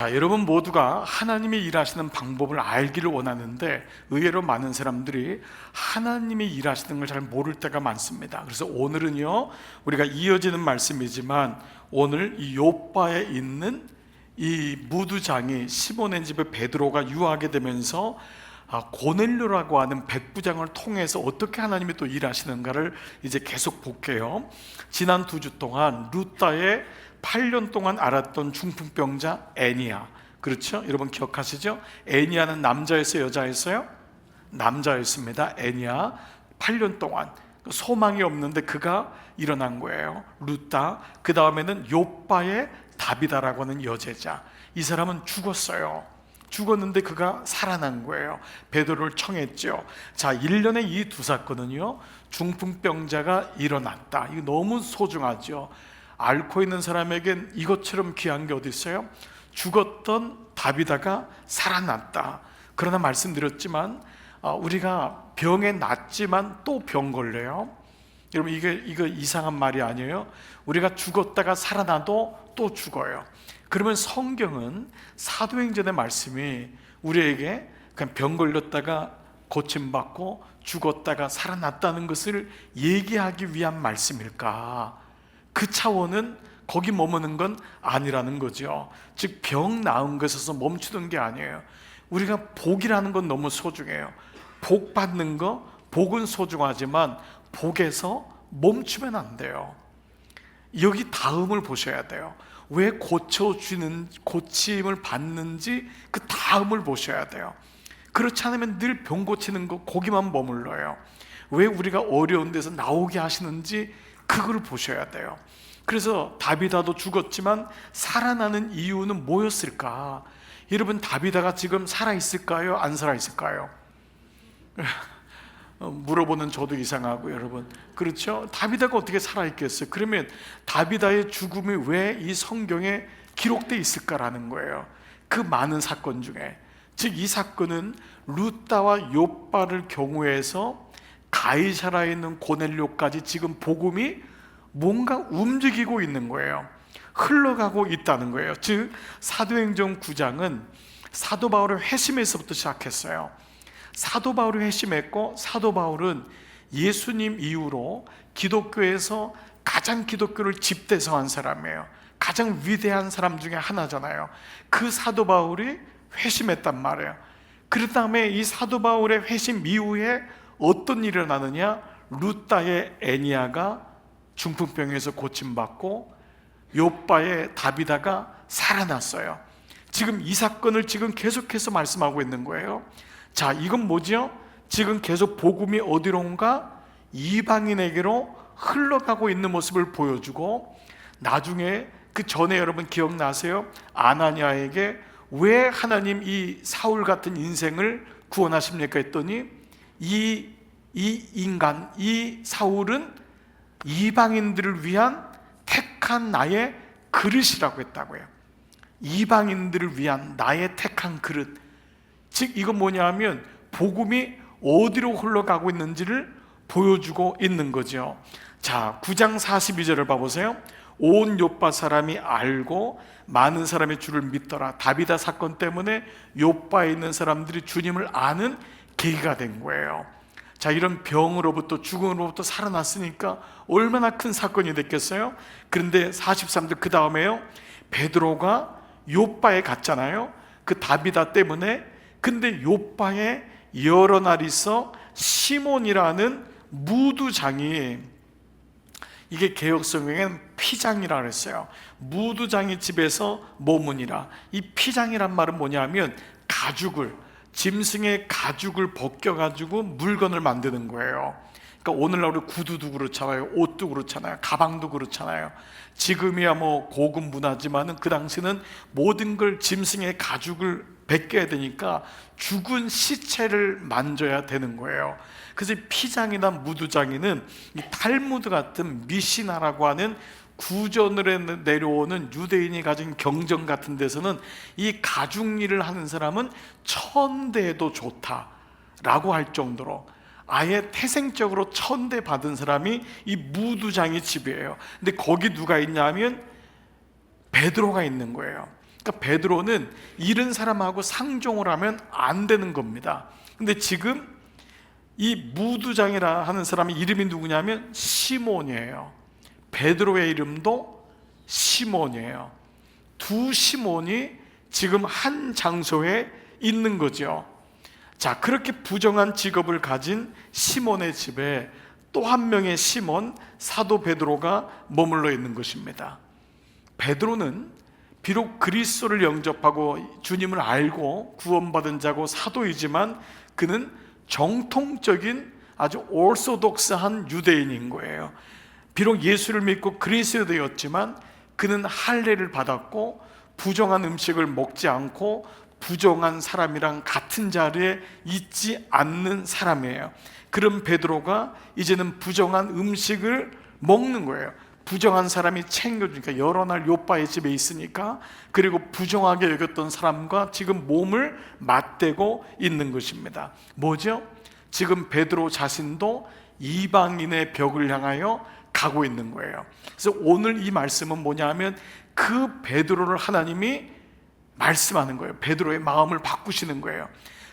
여러분 모두가 하나님이 일하시는 방법을 알기를 원하는데 의외로 많은 사람들이 하나님이 일하시는 걸 잘 모를 때가 많습니다. 그래서 오늘은요, 우리가 이어지는 말씀이지만 오늘 이 요바에 있는 이 무두장이 시몬의 집에 베드로가 유하게 되면서 고넬료라고 하는 백부장을 통해서 어떻게 하나님이 또 일하시는가를 이제 계속 볼게요. 지난 2주 동안 루다의 8년 동안 알았던 중풍병자 애니야, 그렇죠? 여러분 기억하시죠? 애니야는 남자였어요, 여자였어요? 남자였습니다. 애니야 8년 동안 소망이 없는데 그가 일어난 거예요. 루다, 그 다음에는 요바의 다비다라고 하는 여제자, 이 사람은 죽었어요. 죽었는데 그가 살아난 거예요. 베드로를 청했죠. 자, 1년의 이 두 사건은요, 중풍병자가 일어났다. 이거 너무 소중하죠. 앓고 있는 사람에겐 이것처럼 귀한 게 어디 있어요? 죽었던 다비다가 살아났다. 그러나 말씀드렸지만 우리가 병에 낫지만 또 병 걸려요. 여러분 이거 이상한 말이 아니에요. 우리가 죽었다가 살아나도 또 죽어요. 그러면 성경은 사도행전의 말씀이 우리에게 그냥 병 걸렸다가 고침받고 죽었다가 살아났다는 것을 얘기하기 위한 말씀일까? 그 차원은 거기 머무는 건 아니라는 거죠. 즉 병 나은 것에서 멈추는 게 아니에요. 우리가 복이라는 건 너무 소중해요. 복 받는 거, 복은 소중하지만 복에서 멈추면 안 돼요. 여기 다음을 보셔야 돼요. 왜 고침을 받는지 그 다음을 보셔야 돼요. 그렇지 않으면 늘 병 고치는 거 거기만 머물러요. 왜 우리가 어려운 데서 나오게 하시는지 그걸 보셔야 돼요. 그래서 다비다도 죽었지만 살아나는 이유는 뭐였을까? 여러분, 다비다가 지금 살아있을까요? 안 살아있을까요? 물어보는 저도 이상하고, 여러분, 그렇죠? 다비다가 어떻게 살아있겠어요? 그러면 다비다의 죽음이 왜 이 성경에 기록되어 있을까라는 거예요. 그 많은 사건 중에, 즉 이 사건은 루다와 욥바를 경우에서 가이사라에 있는 고넬료까지 지금 복음이 뭔가 움직이고 있는 거예요. 흘러가고 있다는 거예요. 즉 사도행전 9장은 사도 바울의 회심에서부터 시작했어요. 사도 바울이 회심했고, 사도 바울은 예수님 이후로 기독교에서 가장 기독교를 집대성한 사람이에요. 가장 위대한 사람 중에 하나잖아요. 그 사도 바울이 회심했단 말이에요. 그 다음에 이 사도 바울의 회심 이후에 어떤 일이 일어나느냐? 루다의 애니야가 중풍병에서 고침받고 욥바의 다비다가 살아났어요. 지금 이 사건을 지금 계속해서 말씀하고 있는 거예요. 자, 이건 뭐죠? 지금 계속 복음이 어디로 온가? 이방인에게로 흘러가고 있는 모습을 보여주고, 나중에 그 전에 여러분 기억나세요? 아나니아에게 왜 하나님 이 사울 같은 인생을 구원하십니까 했더니 이 인간, 이 사울은 이방인들을 위한 택한 나의 그릇이라고 했다고요. 이방인들을 위한 나의 택한 그릇. 즉 이건 뭐냐 하면 복음이 어디로 흘러가고 있는지를 보여주고 있는 거죠. 자, 9장 42절을 봐보세요. 온 욥바 사람이 알고 많은 사람이 주를 믿더라. 다비다 사건 때문에 욥바에 있는 사람들이 주님을 아는 계기가 된 거예요. 자, 이런 병으로부터, 죽음으로부터 살아났으니까 얼마나 큰 사건이 됐겠어요? 그런데 43절 그 다음에요, 베드로가 욥바에 갔잖아요. 그 다비다 때문에. 근데 욥바에 여러 날 있어 시몬이라는 무두장이, 이게 개역성경에는 피장이라 그랬어요. 무두장이 집에서 머무니라. 이 피장이란 말은 뭐냐면 가죽을, 짐승의 가죽을 벗겨가지고 물건을 만드는 거예요. 그러니까 오늘날 우리 구두도 그렇잖아요, 옷도 그렇잖아요, 가방도 그렇잖아요. 지금이야 뭐 고급 문화지만은 그 당시는 모든 걸 짐승의 가죽을 벗겨야 되니까 죽은 시체를 만져야 되는 거예요. 그래서 피장이나 무두장이는 이 탈무드 같은 미시나라고 하는 구전으로 내려오는 유대인이 가진 경전 같은 데서는 이 가죽 일을 하는 사람은 천대도 좋다라고 할 정도로 아예 태생적으로 천대 받은 사람이 이 무두장의 집이에요. 근데 거기 누가 있냐 하면 베드로가 있는 거예요. 그러니까 베드로는 이런 사람하고 상종을 하면 안 되는 겁니다. 근데 지금 이 무두장이라 하는 사람의 이름이 누구냐면 시몬이에요. 베드로의 이름도 시몬이에요. 두 시몬이 지금 한 장소에 있는 거죠. 자, 그렇게 부정한 직업을 가진 시몬의 집에 또 한 명의 시몬, 사도 베드로가 머물러 있는 것입니다. 베드로는 비록 그리스도를 영접하고 주님을 알고 구원받은 자고 사도이지만 그는 정통적인 아주 오소독스한 유대인인 거예요. 비록 예수를 믿고 그리스도였지만 그는 할례를 받았고 부정한 음식을 먹지 않고 부정한 사람이랑 같은 자리에 있지 않는 사람이에요. 그런 베드로가 이제는 부정한 음식을 먹는 거예요. 부정한 사람이 챙겨주니까, 여러 날 요빠의 집에 있으니까. 그리고 부정하게 여겼던 사람과 지금 몸을 맞대고 있는 것입니다. 뭐죠? 지금 베드로 자신도 이방인의 벽을 향하여 가고 있는 거예요. 그래서 오늘 이 말씀은 뭐냐면 그 베드로를 하나님이 말씀하는 거예요. 베드로의 마음을 바꾸시는 거예요.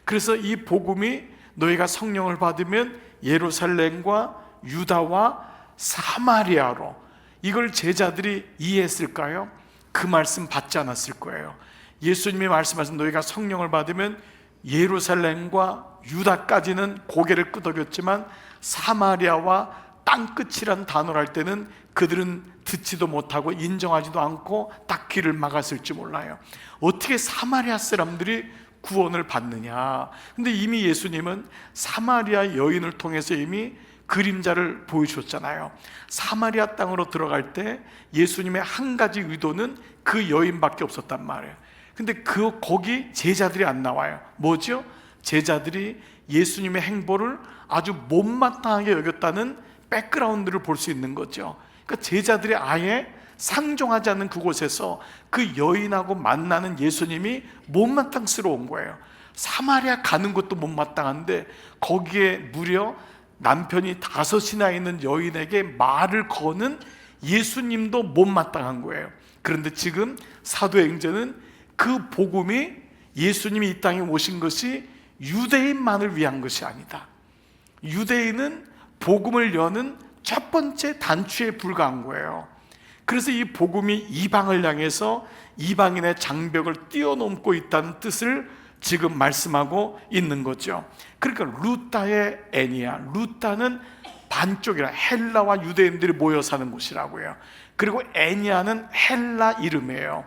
그래서 이 복음이 너희가 성령을 받으면 예루살렘과 유다와 사마리아로, 이걸 제자들이 이해했을까요? 그 말씀 받지 않았을 거예요. 예수님이 말씀하신 너희가 성령을 받으면 예루살렘과 유다까지는 고개를 끄덕였지만 사마리아와 땅끝이란 단어를 할 때는 그들은 듣지도 못하고 인정하지도 않고 딱 귀를 막았을지 몰라요. 어떻게 사마리아 사람들이 구원을 받느냐? 근데 이미 예수님은 사마리아 여인을 통해서 이미 그림자를 보여주셨잖아요. 사마리아 땅으로 들어갈 때 예수님의 한 가지 의도는 그 여인밖에 없었단 말이에요. 근데 거기 제자들이 안 나와요. 뭐죠? 제자들이 예수님의 행보를 아주 못마땅하게 여겼다는 백그라운드를 볼 수 있는 거죠. 그러니까 제자들이 아예 상종하지 않는 그곳에서 그 여인하고 만나는 예수님이 못마땅스러운 거예요. 사마리아 가는 것도 못마땅한데 거기에 무려 남편이 5이나 있는 여인에게 말을 거는 예수님도 못마땅한 거예요. 그런데 지금 사도행전은 그 복음이, 예수님이 이 땅에 오신 것이 유대인만을 위한 것이 아니다. 유대인은 복음을 여는 첫 번째 단추에 불과한 거예요. 그래서 이 복음이 이방을 향해서 이방인의 장벽을 뛰어넘고 있다는 뜻을 지금 말씀하고 있는 거죠. 그러니까 루타의 애니야, 루타는 반쪽이라, 헬라와 유대인들이 모여 사는 곳이라고요. 그리고 애니아는 헬라 이름이에요.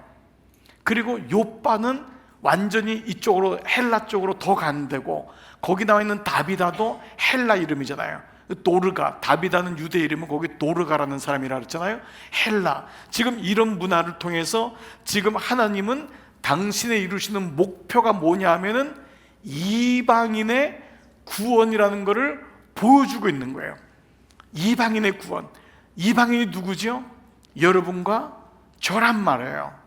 그리고 요빠는 완전히 이쪽으로, 헬라 쪽으로 더 가는 데고, 거기 나와 있는 다비다도 헬라 이름이잖아요. 도르가, 다비다는 유대 이름은 거기 도르가라는 사람이라 그랬잖아요. 헬라. 지금 이런 문화를 통해서 지금 하나님은 당신의 이루시는 목표가 뭐냐 하면은 이방인의 구원이라는 것을 보여주고 있는 거예요. 이방인의 구원. 이방인이 누구죠? 여러분과 저란 말이에요.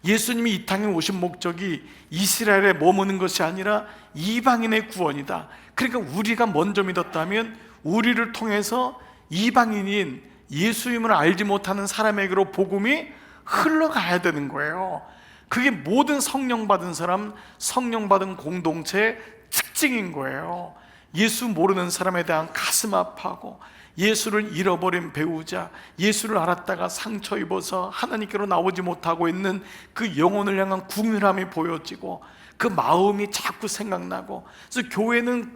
예수님이 이 땅에 오신 목적이 이스라엘에 머무는 것이 아니라 이방인의 구원이다. 그러니까 우리가 먼저 믿었다면 우리를 통해서 이방인인 예수님을 알지 못하는 사람에게로 복음이 흘러가야 되는 거예요. 그게 모든 성령 받은 사람, 성령 받은 공동체의 특징인 거예요. 예수 모르는 사람에 대한 가슴 아파하고, 예수를 잃어버린 배우자, 예수를 알았다가 상처 입어서 하나님께로 나오지 못하고 있는 그 영혼을 향한 궁휼함이 보여지고 그 마음이 자꾸 생각나고, 그래서 교회는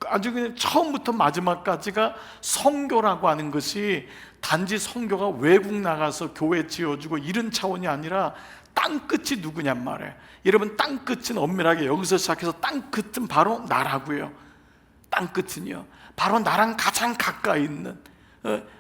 아주 그냥 처음부터 마지막까지가 선교라고 하는 것이 단지 선교가 외국 나가서 교회 지어주고 이런 차원이 아니라 땅끝이 누구냔 말이에요. 여러분, 땅끝은 엄밀하게 여기서 시작해서 땅끝은 바로 나라고요. 땅끝은요, 바로 나랑 가장 가까이 있는,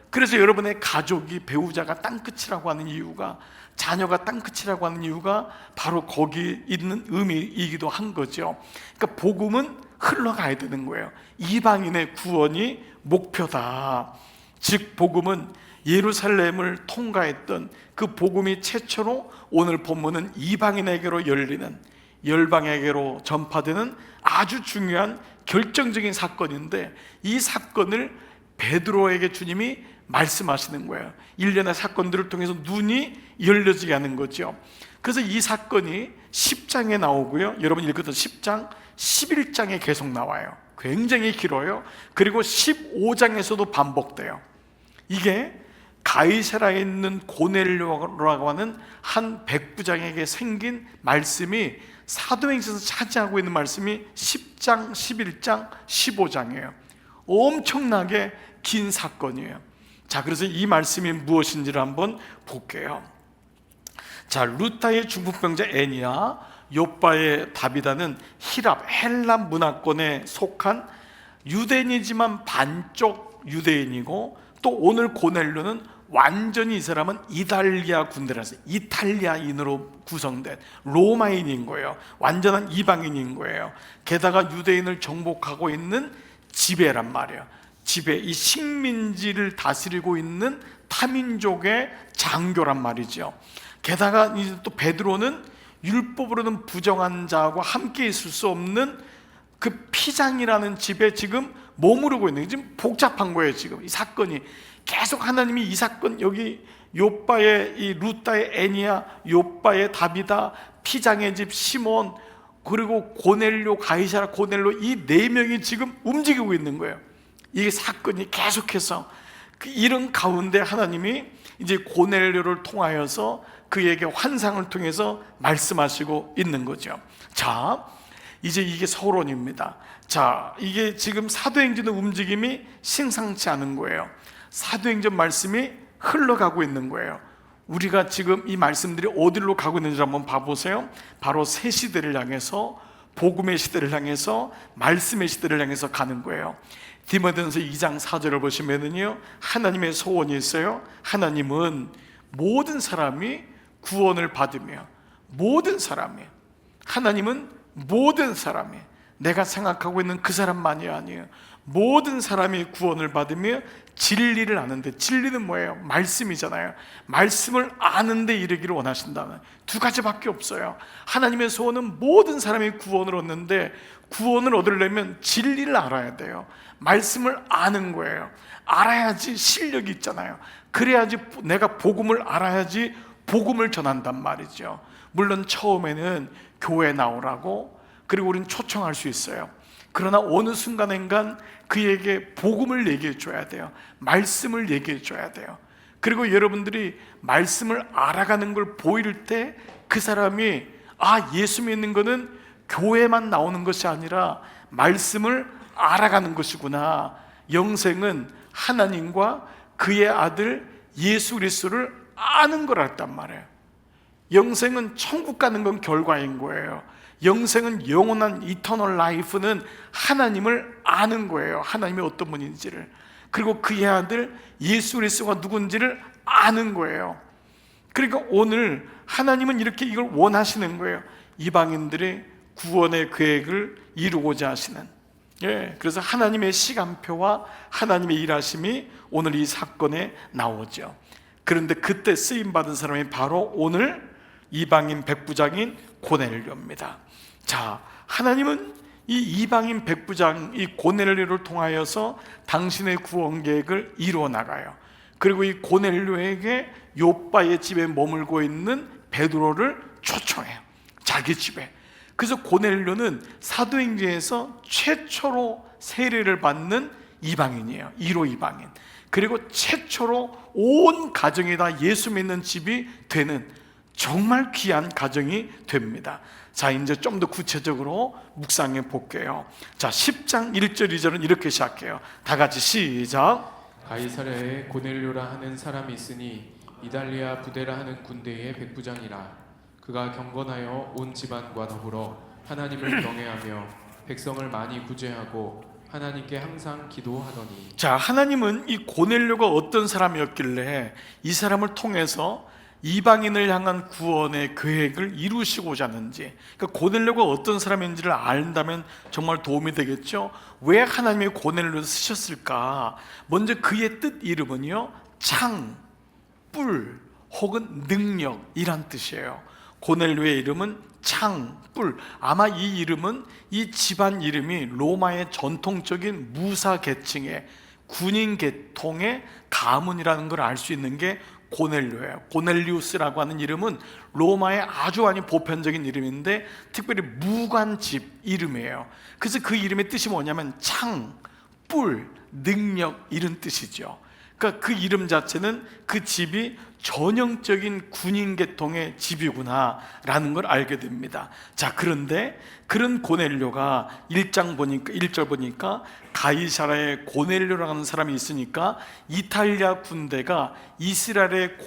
그래서 여러분의 가족이, 배우자가 땅끝이라고 하는 이유가, 자녀가 땅끝이라고 하는 이유가 바로 거기 있는 의미이기도 한 거죠. 그러니까 복음은 흘러가야 되는 거예요. 이방인의 구원이 목표다. 즉 복음은 예루살렘을 통과했던 그 복음이 최초로 오늘 본문은 이방인에게로 열리는, 열방에게로 전파되는 아주 중요한 결정적인 사건인데, 이 사건을 베드로에게 주님이 말씀하시는 거예요. 일련의 사건들을 통해서 눈이 열려지게 하는 거죠. 그래서 이 사건이 10장에 나오고요, 여러분 읽었던 10장, 11장에 계속 나와요. 굉장히 길어요. 그리고 15장에서도 반복돼요. 이게 가이사라에 있는 고넬료라고 하는 한 백부장에게 생긴 말씀이 사도행전에서 차지하고 있는 말씀이 10장, 11장, 15장이에요. 엄청나게 긴 사건이에요. 자, 그래서 이 말씀이 무엇인지를 한번 볼게요. 자, 루타의 중풍병자 애니야, 요빠의 다비다는 히랍, 헬라 문화권에 속한 유대인이지만 반쪽 유대인이고, 또 오늘 고넬료는 완전히 이 사람은 이탈리아 군대라서 이탈리아인으로 구성된 로마인인 거예요. 완전한 이방인인 거예요. 게다가 유대인을 정복하고 있는 지배란 말이에요. 지배, 이 식민지를 다스리고 있는 타민족의 장교란 말이죠. 게다가 이제 또 베드로는 율법으로는 부정한 자하고 함께 있을 수 없는 그 피장이라는 집에 지금 머무르고 있는, 지금 복잡한 거예요. 지금 이 사건이 계속 하나님이 이 사건, 여기 요빠의 이 루타의 애니야, 요빠의 다비다, 피장의 집 시몬, 그리고 고넬료, 가이사라, 고넬료, 이 네 명이 지금 움직이고 있는 거예요. 이 사건이 계속해서 그 이런 가운데 하나님이 이제 고넬료를 통하여서 그에게 환상을 통해서 말씀하시고 있는 거죠. 자, 이제 이게 서론입니다. 자, 이게 지금 사도행전의 움직임이 심상치 않은 거예요. 사도행전 말씀이 흘러가고 있는 거예요. 우리가 지금 이 말씀들이 어디로 가고 있는지 한번 봐보세요. 바로 새 시대를 향해서, 복음의 시대를 향해서, 말씀의 시대를 향해서 가는 거예요. 디모데전서 2장 4절을 보시면은요, 하나님의 소원이 있어요. 하나님은 모든 사람이 구원을 받으며, 모든 사람이, 하나님은 모든 사람이, 내가 생각하고 있는 그 사람만이 아니에요. 모든 사람이 구원을 받으며 진리를 아는데, 진리는 뭐예요? 말씀이잖아요. 말씀을 아는데 이르기를 원하신다는 두 가지밖에 없어요. 하나님의 소원은 모든 사람이 구원을 얻는데, 구원을 얻으려면 진리를 알아야 돼요. 말씀을 아는 거예요. 알아야지 실력이 있잖아요. 그래야지 내가 복음을 알아야지 복음을 전한단 말이죠. 물론 처음에는 교회 나오라고, 그리고 우리는 초청할 수 있어요. 그러나 어느 순간인간 그에게 복음을 얘기해 줘야 돼요. 말씀을 얘기해 줘야 돼요. 그리고 여러분들이 말씀을 알아가는 걸 보일 때 그 사람이, 아, 예수 믿는 거는 교회만 나오는 것이 아니라 말씀을 알아가는 것이구나. 영생은 하나님과 그의 아들 예수 그리스도를 아는 거랬단 말이에요. 영생은 천국 가는 건 결과인 거예요. 영생은 영원한 이터널 라이프는 하나님을 아는 거예요. 하나님이 어떤 분인지를, 그리고 그의 아들 예수 그리스도가 누군지를 아는 거예요. 그러니까 오늘 하나님은 이렇게 이걸 원하시는 거예요. 이방인들의 구원의 계획을 이루고자 하시는, 그래서 하나님의 시간표와 하나님의 일하심이 오늘 이 사건에 나오죠. 그런데 그때 쓰임받은 사람이 바로 오늘 이방인 백부장인 고넬료입니다. 자, 하나님은 이 이방인 백부장, 이 고넬료를 통하여서 당신의 구원 계획을 이루어 나가요. 그리고 이 고넬료에게 요빠의 집에 머물고 있는 베드로를 초청해요. 자기 집에. 그래서 고넬료는 사도행전에서 최초로 세례를 받는 이방인이에요. 1호 이방인. 그리고 최초로 온 가정이 다 예수 믿는 집이 되는 정말 귀한 가정이 됩니다. 자, 이제 좀 더 구체적으로 묵상해 볼게요. 자, 10장 1절 2절은 이렇게 시작해요. 다 같이 시작. 가이사랴에 고넬료라 하는 사람이 있으니 이달리아 부데라 하는 군대의 백부장이라. 그가 경건하여 온 집안과 더불어 하나님을 경외하며 백성을 많이 구제하고 하나님께 항상 기도하더니. 자, 하나님은 이 고넬료가 어떤 사람이었길래 이 사람을 통해서 이방인을 향한 구원의 계획을 이루시고자 하는지, 그러니까 고넬료가 어떤 사람인지를 안다면 정말 도움이 되겠죠. 왜 하나님이 고넬료를 쓰셨을까? 먼저 그의 뜻 이름은요, 창, 뿔 혹은 능력이란 뜻이에요. 고넬료의 이름은 창, 뿔. 아마 이 이름은, 이 집안 이름이 로마의 전통적인 무사 계층의 군인 계통의 가문이라는 걸 알 수 있는 게 고넬료예요. 고넬리우스라고 하는 이름은 로마의 아주 많이 보편적인 이름인데 특별히 무관집 이름이에요. 그래서 그 이름의 뜻이 뭐냐면 창, 뿔, 능력 이런 뜻이죠. 그러니까 그 이름 자체는 그 집이 전형적인 군인 계통의 집이구나 라는 걸 알게 됩니다. 자, 그런데 그런 고넬료가 1절 보니까 가이사라에 고넬료라고 하는 사람이 있으니까 이탈리아 군대가 이스라엘의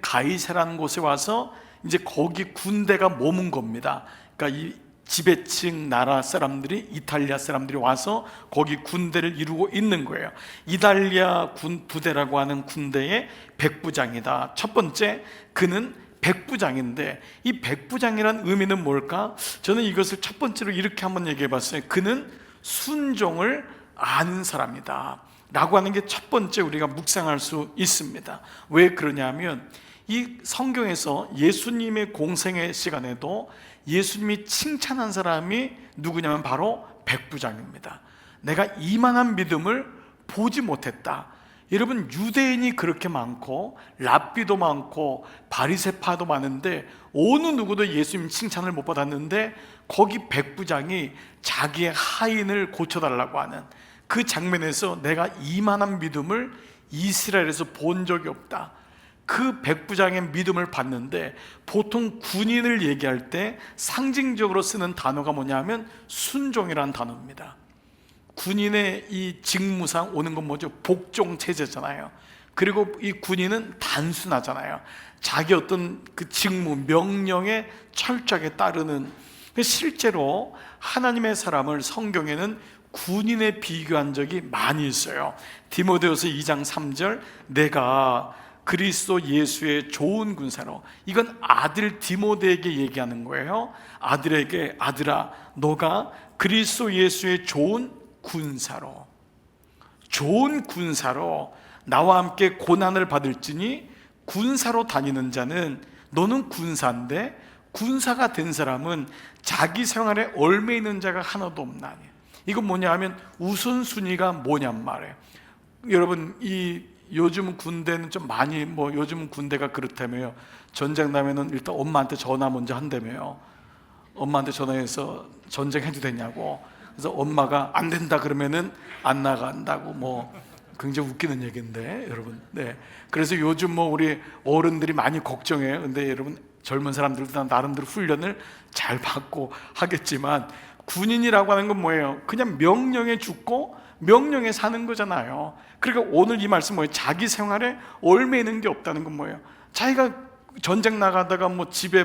가이사라는 곳에 와서 이제 거기 군대가 머문 겁니다. 그러니까 이 지배층 나라 사람들이, 이탈리아 사람들이 와서 거기 군대를 이루고 있는 거예요. 이탈리아 군 부대라고 하는 군대의 백부장이다. 첫 번째, 그는 백부장인데 이 백부장이란 의미는 뭘까? 저는 이것을 첫 번째로 이렇게 한번 얘기해 봤어요. 그는 순종을 아는 사람이다 라고 하는 게 첫 번째 우리가 묵상할 수 있습니다. 왜 그러냐면 이 성경에서 예수님의 공생의 시간에도 예수님이 칭찬한 사람이 누구냐면 바로 백부장입니다. 내가 이만한 믿음을 보지 못했다. 여러분, 유대인이 그렇게 많고 랍비도 많고 바리새파도 많은데 어느 누구도 예수님 칭찬을 못 받았는데 거기 백부장이 자기의 하인을 고쳐달라고 하는 그 장면에서 내가 이만한 믿음을 이스라엘에서 본 적이 없다. 그 백부장의 믿음을 봤는데 보통 군인을 얘기할 때 상징적으로 쓰는 단어가 뭐냐면 순종이라는 단어입니다. 군인의 이 직무상 오는 건 뭐죠? 복종 체제잖아요. 그리고 이 군인은 단순하잖아요. 자기 어떤 그 직무, 명령에 철저하게 따르는. 실제로 하나님의 사람을 성경에는 군인에 비교한 적이 많이 있어요. 디모데후서 2장 3절, 내가 그리스도 예수의 좋은 군사로, 이건 아들 디모데에게 얘기하는 거예요. 아들에게, 아들아 너가 그리스도 예수의 좋은 군사로, 좋은 군사로 나와 함께 고난을 받을지니, 군사로 다니는 자는, 너는 군사인데 군사가 된 사람은 자기 생활에 얽매 있는 자가 하나도 없나니. 이건 뭐냐 하면 우선순위가 뭐냔 말이에요. 여러분, 이 요즘 군대는 좀 많이, 요즘 군대가 그렇다며요. 전쟁 나면은 일단 엄마한테 전화 먼저 한다며요. 엄마한테 전화해서 전쟁해도 되냐고. 그래서 엄마가 안 된다 그러면은 안 나간다고. 굉장히 웃기는 얘기인데 여러분. 네. 그래서 요즘 우리 어른들이 많이 걱정해요. 근데 여러분, 젊은 사람들도 다 나름대로 훈련을 잘 받고 하겠지만 군인이라고 하는 건 뭐예요? 그냥 명령에 죽고 명령에 사는 거잖아요. 그러니까 오늘 이 말씀 뭐예요? 자기 생활에 얽매이는 게 없다는 건 뭐예요? 자기가 전쟁 나가다가 집에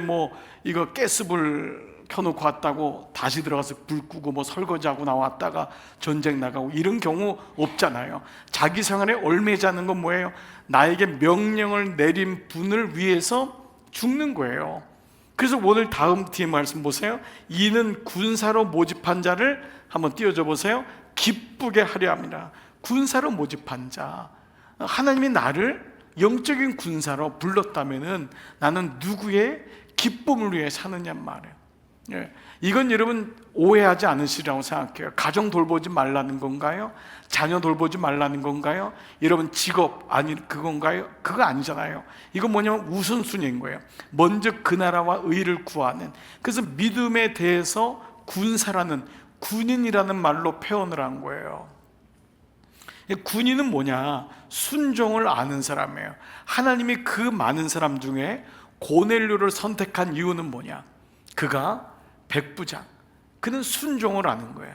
이거 가스불 켜놓고 왔다고 다시 들어가서 불 끄고 설거지하고 나왔다가 전쟁 나가고 이런 경우 없잖아요. 자기 생활에 얽매이지 않는 건 뭐예요? 나에게 명령을 내린 분을 위해서 죽는 거예요. 그래서 오늘 다음 뒤에 말씀 보세요. 이는 군사로 모집한 자를 한번 띄워줘 보세요. 기쁘게 하려 함이라. 군사로 모집한 자, 하나님이 나를 영적인 군사로 불렀다면은 나는 누구의 기쁨을 위해 사느냐 말이에요. 예. 이건 여러분 오해하지 않으시라고 생각해요. 가정 돌보지 말라는 건가요? 자녀 돌보지 말라는 건가요? 여러분 직업 아니 그건가요? 그거 아니잖아요. 이건 뭐냐면 우선순위인 거예요. 먼저 그 나라와 의를 구하는. 그래서 믿음에 대해서 군사라는, 군인이라는 말로 표현을 한 거예요. 군인은 뭐냐? 순종을 아는 사람이에요. 하나님이 그 많은 사람 중에 고넬료를 선택한 이유는 뭐냐? 그가 백부장, 그는 순종을 아는 거예요.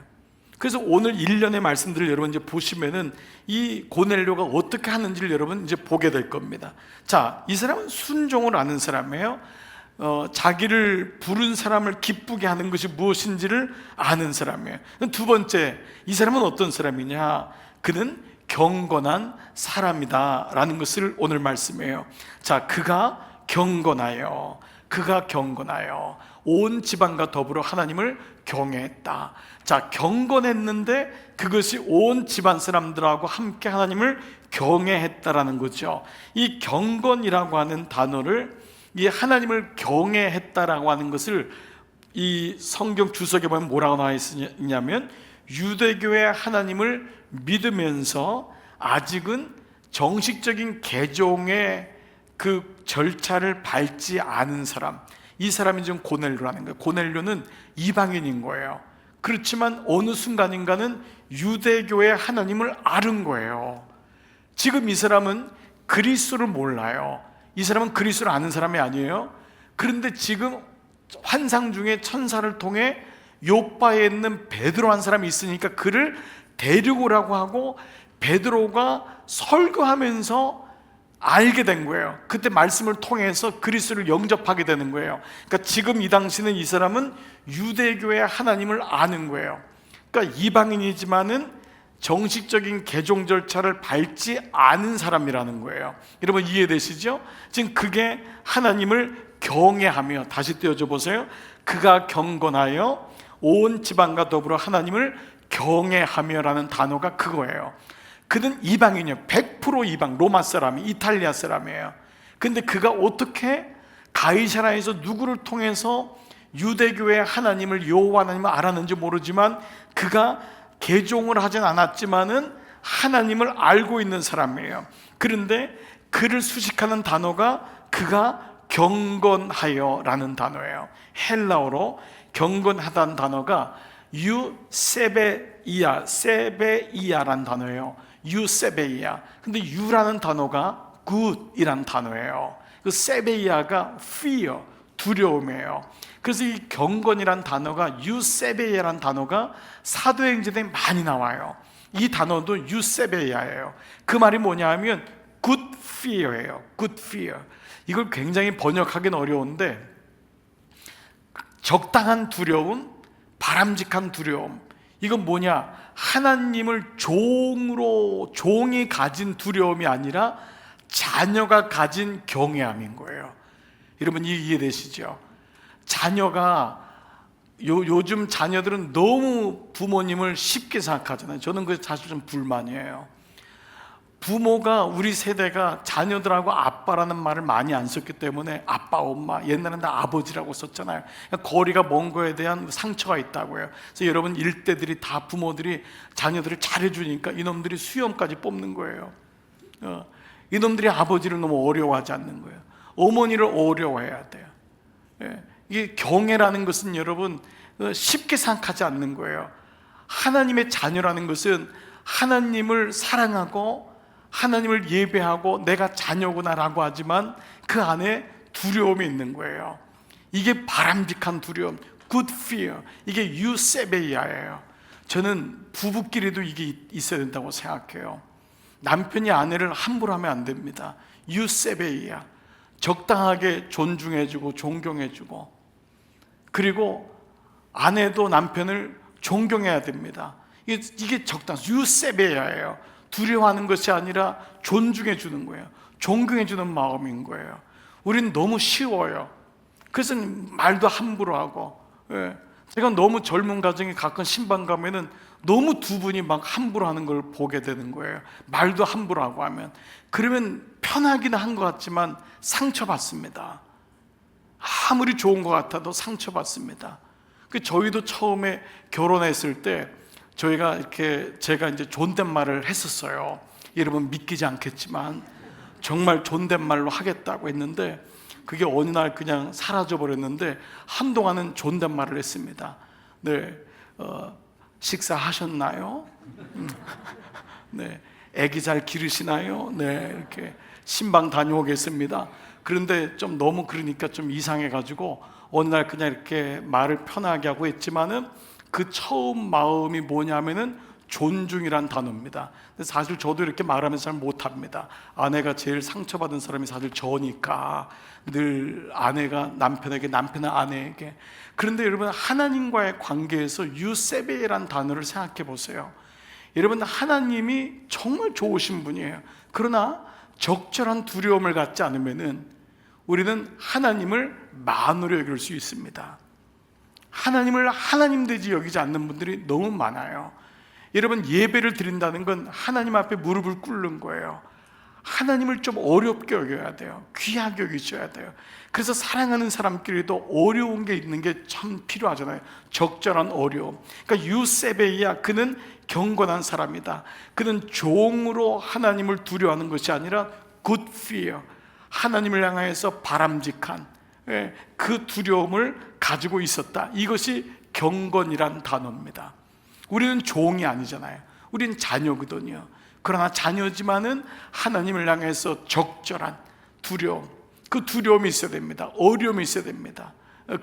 그래서 오늘 1년의 말씀들을 여러분 이제 보시면은 이 고넬료가 어떻게 하는지를 여러분 이제 보게 될 겁니다. 자, 이 사람은 순종을 아는 사람이에요. 자기를 부른 사람을 기쁘게 하는 것이 무엇인지를 아는 사람이에요. 두 번째, 이 사람은 어떤 사람이냐? 그는 경건한 사람이다 라는 것을 오늘 말씀해요. 자, 그가 경건하여 온 지방과 더불어 하나님을 경외했다. 자, 경건했는데 그것이 온 집안 사람들하고 함께 하나님을 경외했다라는 거죠. 이 경건이라고 하는 단어를, 이 하나님을 경외했다라고 하는 것을 이 성경 주석에 보면 뭐라고 나와 있냐면, 유대교의 하나님을 믿으면서 아직은 정식적인 개종의 그 절차를 밟지 않은 사람, 이 사람이 지금 고넬료라는 거예요. 고넬료는 이방인인 거예요. 그렇지만 어느 순간인가는 유대교의 하나님을 아는 거예요. 지금 이 사람은 그리스도를 몰라요. 이 사람은 그리스도를 아는 사람이 아니에요. 그런데 지금 환상 중에 천사를 통해 요바에 있는 베드로 한 사람이 있으니까 그를 데리고 오라고 하고 베드로가 설교하면서 알게 된 거예요. 그때 말씀을 통해서 그리스도를 영접하게 되는 거예요. 그러니까 지금 이 당시는 이 사람은 유대교의 하나님을 아는 거예요. 그러니까 이방인이지만은 정식적인 개종 절차를 밟지 않은 사람이라는 거예요. 여러분 이해되시죠? 지금 그게 하나님을 경외하며, 다시 띄워줘 보세요. 그가 경건하여 온 지방과 더불어 하나님을 경외하며라는 단어가 그거예요. 그는 이방인이에요. 100% 이방, 로마 사람이, 이탈리아 사람이에요. 근데 그가 어떻게 가이사라에서 누구를 통해서 유대교의 하나님을, 여호와 하나님을 알았는지 모르지만 그가 개종을 하진 않았지만은 하나님을 알고 있는 사람이에요. 그런데 그를 수식하는 단어가 그가 경건하여라는 단어예요. 헬라어로 경건하다는 단어가 유세베이아, 세베이아라는 단어예요. 유세베이아. 근데 유라는 단어가 good이라는 단어예요. 그 세베이아가 fear, 두려움이에요. 그래서 이 경건이란 단어가 유세베이아라는 단어가 사도행전에 많이 나와요. 이 단어도 유세베이아예요. 그 말이 뭐냐 하면 good fear예요. good fear. 이걸 굉장히 번역하기는 어려운데 적당한 두려움, 바람직한 두려움. 이건 뭐냐? 하나님을 종이 가진 두려움이 아니라 자녀가 가진 경외함인 거예요. 여러분 이해되시죠? 자녀가 요즘 자녀들은 너무 부모님을 쉽게 생각하잖아요. 저는 그게 사실 좀 불만이에요. 부모가, 우리 세대가 자녀들하고 아빠라는 말을 많이 안 썼기 때문에 아빠, 엄마, 옛날에는 다 아버지라고 썼잖아요. 그러니까 거리가 먼 거에 대한 상처가 있다고요. 그래서 여러분 일대들이 다 부모들이 자녀들을 잘해주니까 이놈들이 수염까지 뽑는 거예요. 이놈들이 아버지를 너무 어려워하지 않는 거예요. 어머니를 어려워해야 돼요. 이게 경애라는 것은 여러분 쉽게 생각하지 않는 거예요. 하나님의 자녀라는 것은 하나님을 사랑하고 하나님을 예배하고 내가 자녀구나라고 하지만 그 안에 두려움이 있는 거예요. 이게 바람직한 두려움, good fear. 이게 유세베이아예요. 저는 부부끼리도 이게 있어야 된다고 생각해요. 남편이 아내를 함부로 하면 안 됩니다. 유세베이아. 적당하게 존중해주고 존경해주고, 그리고 아내도 남편을 존경해야 됩니다. 이게 적당, 유세베야예요. 두려워하는 것이 아니라 존중해 주는 거예요. 존경해 주는 마음인 거예요. 우리는 너무 쉬워요. 그래서 말도 함부로 하고, 제가 너무 젊은 가정에 가끔 신방 가면은 너무 두 분이 막 함부로 하는 걸 보게 되는 거예요. 말도 함부로 하고 하면. 그러면 편하기는 한 것 같지만 상처받습니다. 아무리 좋은 것 같아도 상처받습니다. 저희도 처음에 결혼했을 때 제가 이제 존댓말을 했었어요. 여러분 믿기지 않겠지만 정말 존댓말로 하겠다고 했는데 그게 어느 날 그냥 사라져 버렸는데 한동안은 존댓말을 했습니다. 네, 식사하셨나요? 네, 아기 잘 기르시나요? 네, 이렇게 신방 다녀오겠습니다. 그런데 좀 너무 그러니까 좀 이상해가지고 어느 날 그냥 이렇게 말을 편하게 하고 했지만은 그 처음 마음이 뭐냐면은 존중이란 단어입니다. 근데 사실 저도 이렇게 말하면서 잘 못합니다. 아내가 제일 상처받은 사람이 사실 저니까 늘 아내가 남편에게, 남편은 아내에게. 그런데 여러분 하나님과의 관계에서 유세베이란 단어를 생각해 보세요. 여러분 하나님이 정말 좋으신 분이에요. 그러나 적절한 두려움을 갖지 않으면은 우리는 하나님을 만으로 여길 수 있습니다. 하나님을 하나님 되지 여기지 않는 분들이 너무 많아요. 여러분 예배를 드린다는 건 하나님 앞에 무릎을 꿇는 거예요. 하나님을 좀 어렵게 여겨야 돼요. 귀하게 여기셔야 돼요. 그래서 사랑하는 사람끼리도 어려운 게 있는 게 참 필요하잖아요. 적절한 어려움. 그러니까 유세베이야, 그는 경건한 사람이다. 그는 종으로 하나님을 두려워하는 것이 아니라 good fear, 하나님을 향해서 바람직한 그 두려움을 가지고 있었다. 이것이 경건이란 단어입니다. 우리는 종이 아니잖아요. 우리는 자녀거든요. 그러나 자녀지만은 하나님을 향해서 적절한 두려움, 그 두려움이 있어야 됩니다. 어려움이 있어야 됩니다.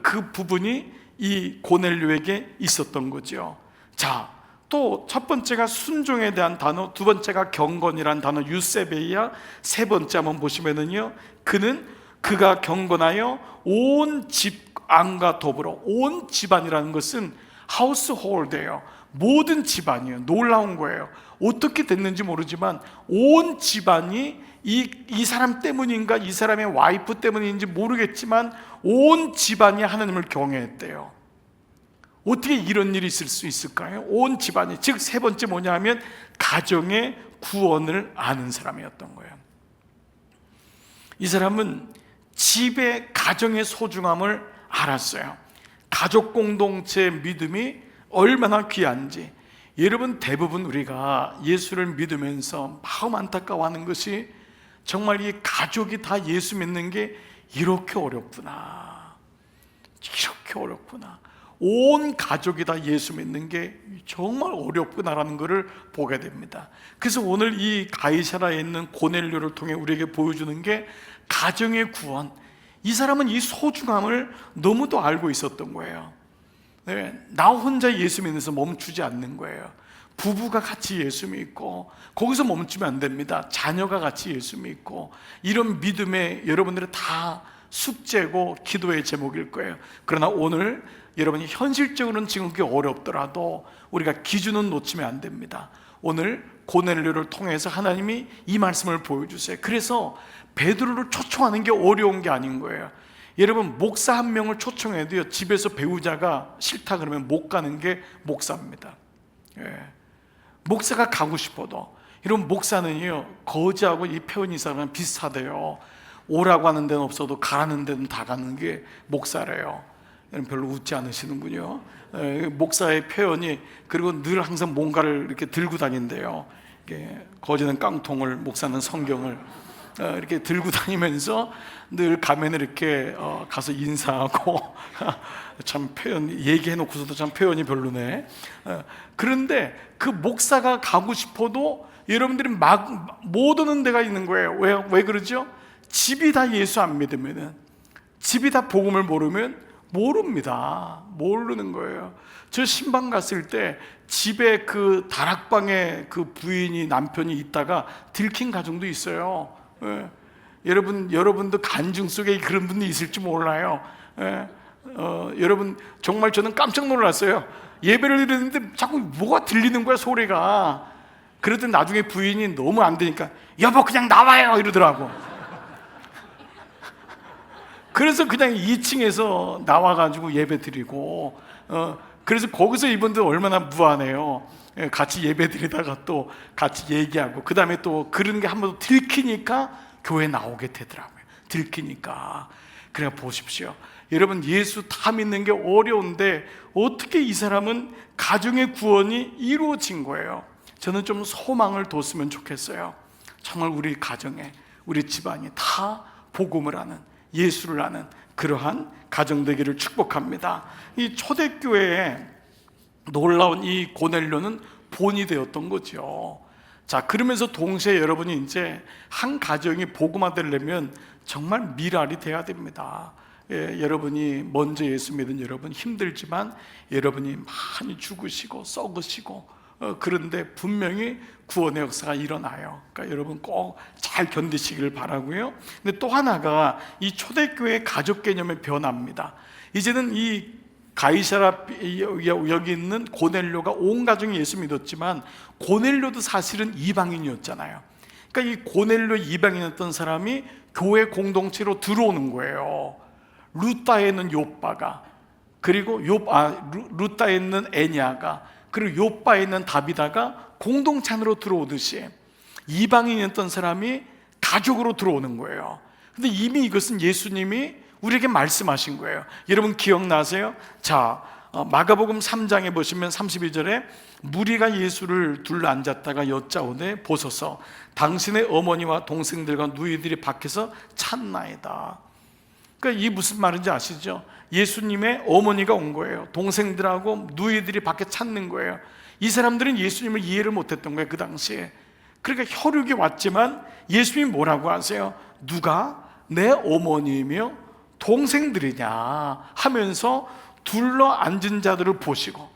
그 부분이 이 고넬료에게 있었던 거죠. 자, 또 첫 번째가 순종에 대한 단어, 두 번째가 경건이란 단어 유세베이야, 세 번째 한번 보시면은요, 그가 경건하여 온 집안과 더불어, 온 집안이라는 것은 하우스홀드예요. 모든 집안이에요. 놀라운 거예요. 어떻게 됐는지 모르지만 온 집안이 이 사람 때문인가, 이 사람의 와이프 때문인지 모르겠지만 온 집안이 하나님을 경외했대요. 어떻게 이런 일이 있을 수 있을까요? 온 집안이, 즉 세 번째 뭐냐 하면 가정의 구원을 아는 사람이었던 거예요. 이 사람은 집의 가정의 소중함을 알았어요. 가족 공동체의 믿음이 얼마나 귀한지. 여러분, 대부분 우리가 예수를 믿으면서 마음 안타까워하는 것이 정말 이 가족이 다 예수 믿는 게 이렇게 어렵구나, 이렇게 어렵구나, 온 가족이 다 예수 믿는 게 정말 어렵구나라는 것을 보게 됩니다. 그래서 오늘 이 가이사라에 있는 고넬료를 통해 우리에게 보여주는 게 가정의 구원, 이 사람은 이 소중함을 너무도 알고 있었던 거예요. 나 혼자 예수 믿으면서 멈추지 않는 거예요. 부부가 같이 예수 믿고 거기서 멈추면 안 됩니다. 자녀가 같이 예수 믿고, 이런 믿음에 여러분들은 다 숙제고 기도의 제목일 거예요. 그러나 오늘 여러분이 현실적으로는 지금 그게 어렵더라도 우리가 기준은 놓치면 안 됩니다. 오늘 고넬료를 통해서 하나님이 이 말씀을 보여주세요. 그래서 베드로를 초청하는 게 어려운 게 아닌 거예요. 여러분, 목사 한 명을 초청해도요, 집에서 배우자가 싫다 그러면 못 가는 게 목사입니다. 목사가 가고 싶어도, 이런 목사는요, 거지하고 이 표현이사랑 비슷하대요. 오라고 하는 데는 없어도 가라는 데는 다 가는 게 목사래요. 별로 웃지 않으시는군요. 목사의 표현이, 그리고 늘 항상 뭔가를 이렇게 들고 다닌대요. 거지는 깡통을, 목사는 성경을 이렇게 들고 다니면서 늘 가면 이렇게 가서 인사하고 참 표현, 얘기해 놓고서도 참 표현이 별로네. 그런데 그 목사가 가고 싶어도 여러분들이 막 못 오는 데가 있는 거예요. 왜 그러죠? 집이 다 예수 안 믿으면은, 집이 다 복음을 모르면 모릅니다. 모르는 거예요. 저 신방 갔을 때 집에 그 다락방에 그 부인이, 남편이 있다가 들킨 가정도 있어요. 여러분도 간증 속에 그런 분이 있을지 몰라요. 여러분, 정말 저는 깜짝 놀랐어요. 예배를 드리는데 자꾸 뭐가 들리는 거야, 소리가. 그러더니 나중에 부인이 너무 안 되니까 여보 그냥 나와요 이러더라고. 그래서 그냥 2층에서 나와가지고 예배 드리고, 그래서 거기서 이분들 얼마나 무안해요. 같이 예배 드리다가 또 같이 얘기하고, 그 다음에 또 그런 게 한 번 들키니까 교회 나오게 되더라고요. 들키니까. 그래 보십시오. 여러분, 예수 다 믿는 게 어려운데 어떻게 이 사람은 가정의 구원이 이루어진 거예요. 저는 좀 소망을 뒀으면 좋겠어요. 정말 우리 가정에, 우리 집안이 다 복음을 아는, 예수를 아는 그러한 가정 되기를 축복합니다. 이 초대교회에 놀라운 이 고넬료는 본이 되었던 거죠. 자, 그러면서 동시에 여러분이 이제 한 가정이 복음화되려면 정말 미랄이 돼야 됩니다. 여러분이 먼저 예수 믿은 여러분 힘들지만 여러분이 많이 죽으시고 썩으시고, 그런데 분명히 구원의 역사가 일어나요. 그러니까 여러분 꼭 잘 견디시길 바라고요. 근데 또 하나가 이 초대교회 가족 개념의 변화입니다. 이제는 이 가이사라 여기 있는 고넬료가 온 가정이 예수 믿었지만 고넬료도 사실은 이방인이었잖아요. 그러니까 이 고넬료 이방인이었던 사람이 교회 공동체로 들어오는 거예요. 루따에 있는 욥바가, 그리고 루따에 있는 에냐가, 그리고 욥바에 있는 다비다가 공동체 안으로 들어오듯이 이방인이었던 사람이 가족으로 들어오는 거예요. 근데 이미 이것은 예수님이 우리에게 말씀하신 거예요. 여러분 기억나세요? 자, 마가복음 3장에 보시면 32절에 무리가 예수를 둘러앉았다가 여짜오되 보소서 당신의 어머니와 동생들과 누이들이 밖에서 찾나이다. 그러니까 이 무슨 말인지 아시죠? 예수님의 어머니가 온 거예요. 동생들하고 누이들이 밖에 찾는 거예요. 이 사람들은 예수님을 이해를 못했던 거예요, 그 당시에. 그러니까 혈육이 왔지만 예수님이 뭐라고 하세요? 누가 내 어머니이며 동생들이냐 하면서 둘러 앉은 자들을 보시고,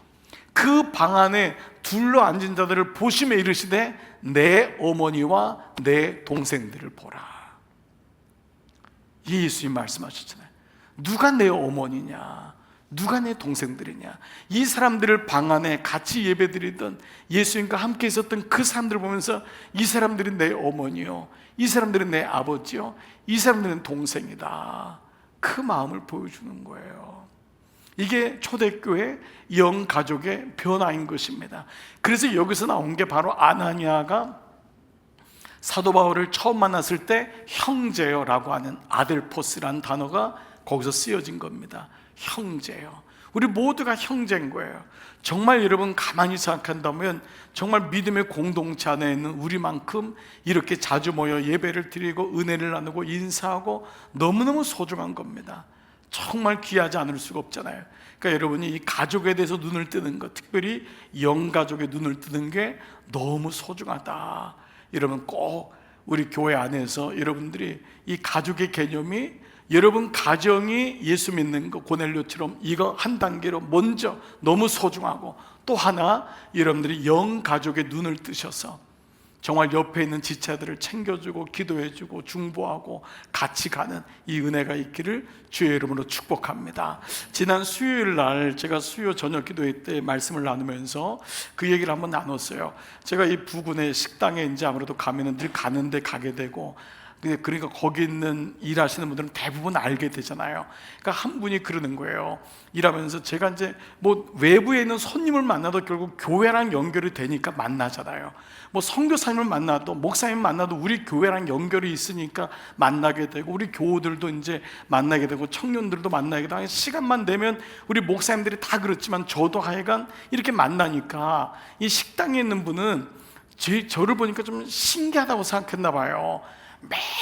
그 방 안에 둘러 앉은 자들을 보시며 이르시되 내 어머니와 내 동생들을 보라. 예수님 말씀하셨잖아요. 누가 내 어머니냐, 누가 내 동생들이냐. 이 사람들을 방 안에 같이 예배드리던 예수님과 함께 있었던 그 사람들을 보면서 이 사람들은 내 어머니요, 이 사람들은 내 아버지요, 이 사람들은 동생이다, 그 마음을 보여주는 거예요. 이게 초대교회 영가족의 변화인 것입니다. 그래서 여기서 나온 게 바로 아나니아가 사도 바울을 처음 만났을 때 형제요 라고 하는 아델포스라는 단어가 거기서 쓰여진 겁니다. 형제요. 우리 모두가 형제인 거예요. 정말 여러분 가만히 생각한다면 정말 믿음의 공동체 안에 있는 우리만큼 이렇게 자주 모여 예배를 드리고 은혜를 나누고 인사하고 너무너무 소중한 겁니다. 정말 귀하지 않을 수가 없잖아요. 그러니까 여러분이 이 가족에 대해서 눈을 뜨는 것, 특별히 영가족에 눈을 뜨는 게 너무 소중하다. 여러분 꼭 우리 교회 안에서 여러분들이 이 가족의 개념이, 여러분 가정이 예수 믿는 거 고넬료처럼 이거 한 단계로 먼저 너무 소중하고, 또 하나 여러분들이 영가족의 눈을 뜨셔서 정말 옆에 있는 지체들을 챙겨주고 기도해주고 중보하고 같이 가는 이 은혜가 있기를 주의 이름으로 축복합니다. 지난 수요일 날 제가 수요 저녁 기도회 때 말씀을 나누면서 그 얘기를 한번 나눴어요. 제가 이 부근의 식당에 이제 아무래도 가면은 늘 가는데 가게 되고, 그러니까 거기 있는 일하시는 분들은 대부분 알게 되잖아요. 그러니까 한 분이 그러는 거예요. 일하면서 제가 이제 뭐 외부에 있는 손님을 만나도 결국 교회랑 연결이 되니까 만나잖아요. 뭐 선교사님을 만나도, 목사님 만나도 우리 교회랑 연결이 있으니까 만나게 되고, 우리 교우들도 이제 만나게 되고, 청년들도 만나게 되고, 시간만 되면 우리 목사님들이 다 그렇지만 저도 하여간 이렇게 만나니까 이 식당에 있는 분은 저를 보니까 좀 신기하다고 생각했나 봐요.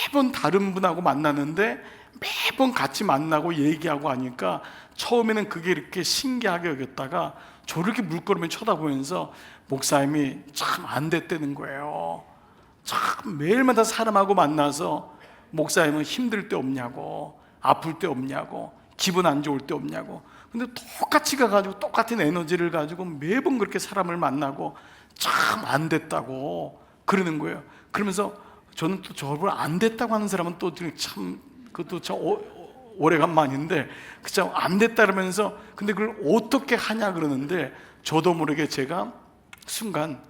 매번 다른 분하고 만나는데 매번 같이 만나고 얘기하고 하니까 처음에는 그게 이렇게 신기하게 여겼다가 저를 이렇게 물끄러미 쳐다보면서 목사님이 참 안 됐다는 거예요. 참 매일마다 사람하고 만나서 목사님은 힘들 때 없냐고, 아플 때 없냐고, 기분 안 좋을 때 없냐고. 근데 똑같이 가가지고 똑같은 에너지를 가지고 매번 그렇게 사람을 만나고 참 안 됐다고 그러는 거예요. 그러면서 저는 또 저를 안 됐다고 하는 사람은 또 참, 그것도 참 오래간만인데 그참 안 됐다 그러면서, 근데 그걸 어떻게 하냐 그러는데 저도 모르게 제가 순간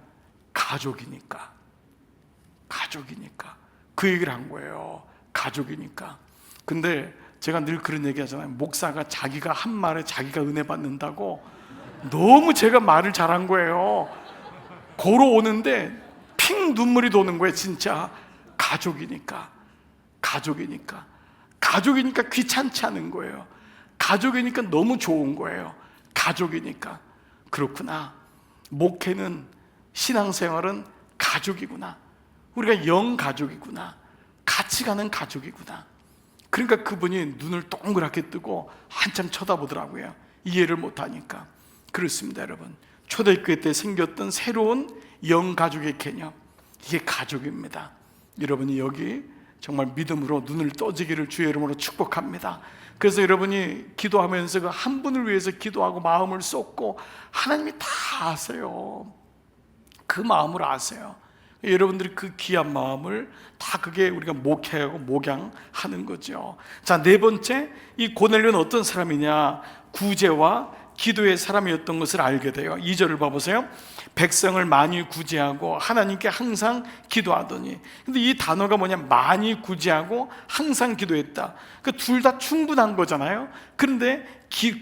가족이니까 그 얘기를 한 거예요. 가족이니까. 근데 제가 늘 그런 얘기 하잖아요. 목사가 자기가 한 말에 자기가 은혜 받는다고 너무 제가 말을 잘한 거예요. 걸어오는데 핑 눈물이 도는 거예요. 진짜 가족이니까 귀찮지 않은 거예요. 가족이니까 너무 좋은 거예요. 가족이니까. 그렇구나, 목회는, 신앙생활은 가족이구나, 우리가 영가족이구나, 같이 가는 가족이구나. 그러니까 그분이 눈을 동그랗게 뜨고 한참 쳐다보더라고요. 이해를 못하니까. 그렇습니다 여러분. 초대교회 때 생겼던 새로운 영가족의 개념, 이게 가족입니다. 여러분이 여기 정말 믿음으로 눈을 떠지기를 주의 이름으로 축복합니다. 그래서 여러분이 기도하면서 그 한 분을 위해서 기도하고 마음을 쏟고, 하나님이 다 아세요. 그 마음을 아세요. 여러분들이 그 귀한 마음을 다, 그게 우리가 목회하고 목양하는 거죠. 자, 네 번째, 이 고넬료는 어떤 사람이냐, 구제와 기도의 사람이었던 것을 알게 돼요. 2절을 봐보세요. 백성을 많이 구제하고 하나님께 항상 기도하더니. 근데 이 단어가 뭐냐, 많이 구제하고 항상 기도했다. 그 둘 다 충분한 거잖아요. 그런데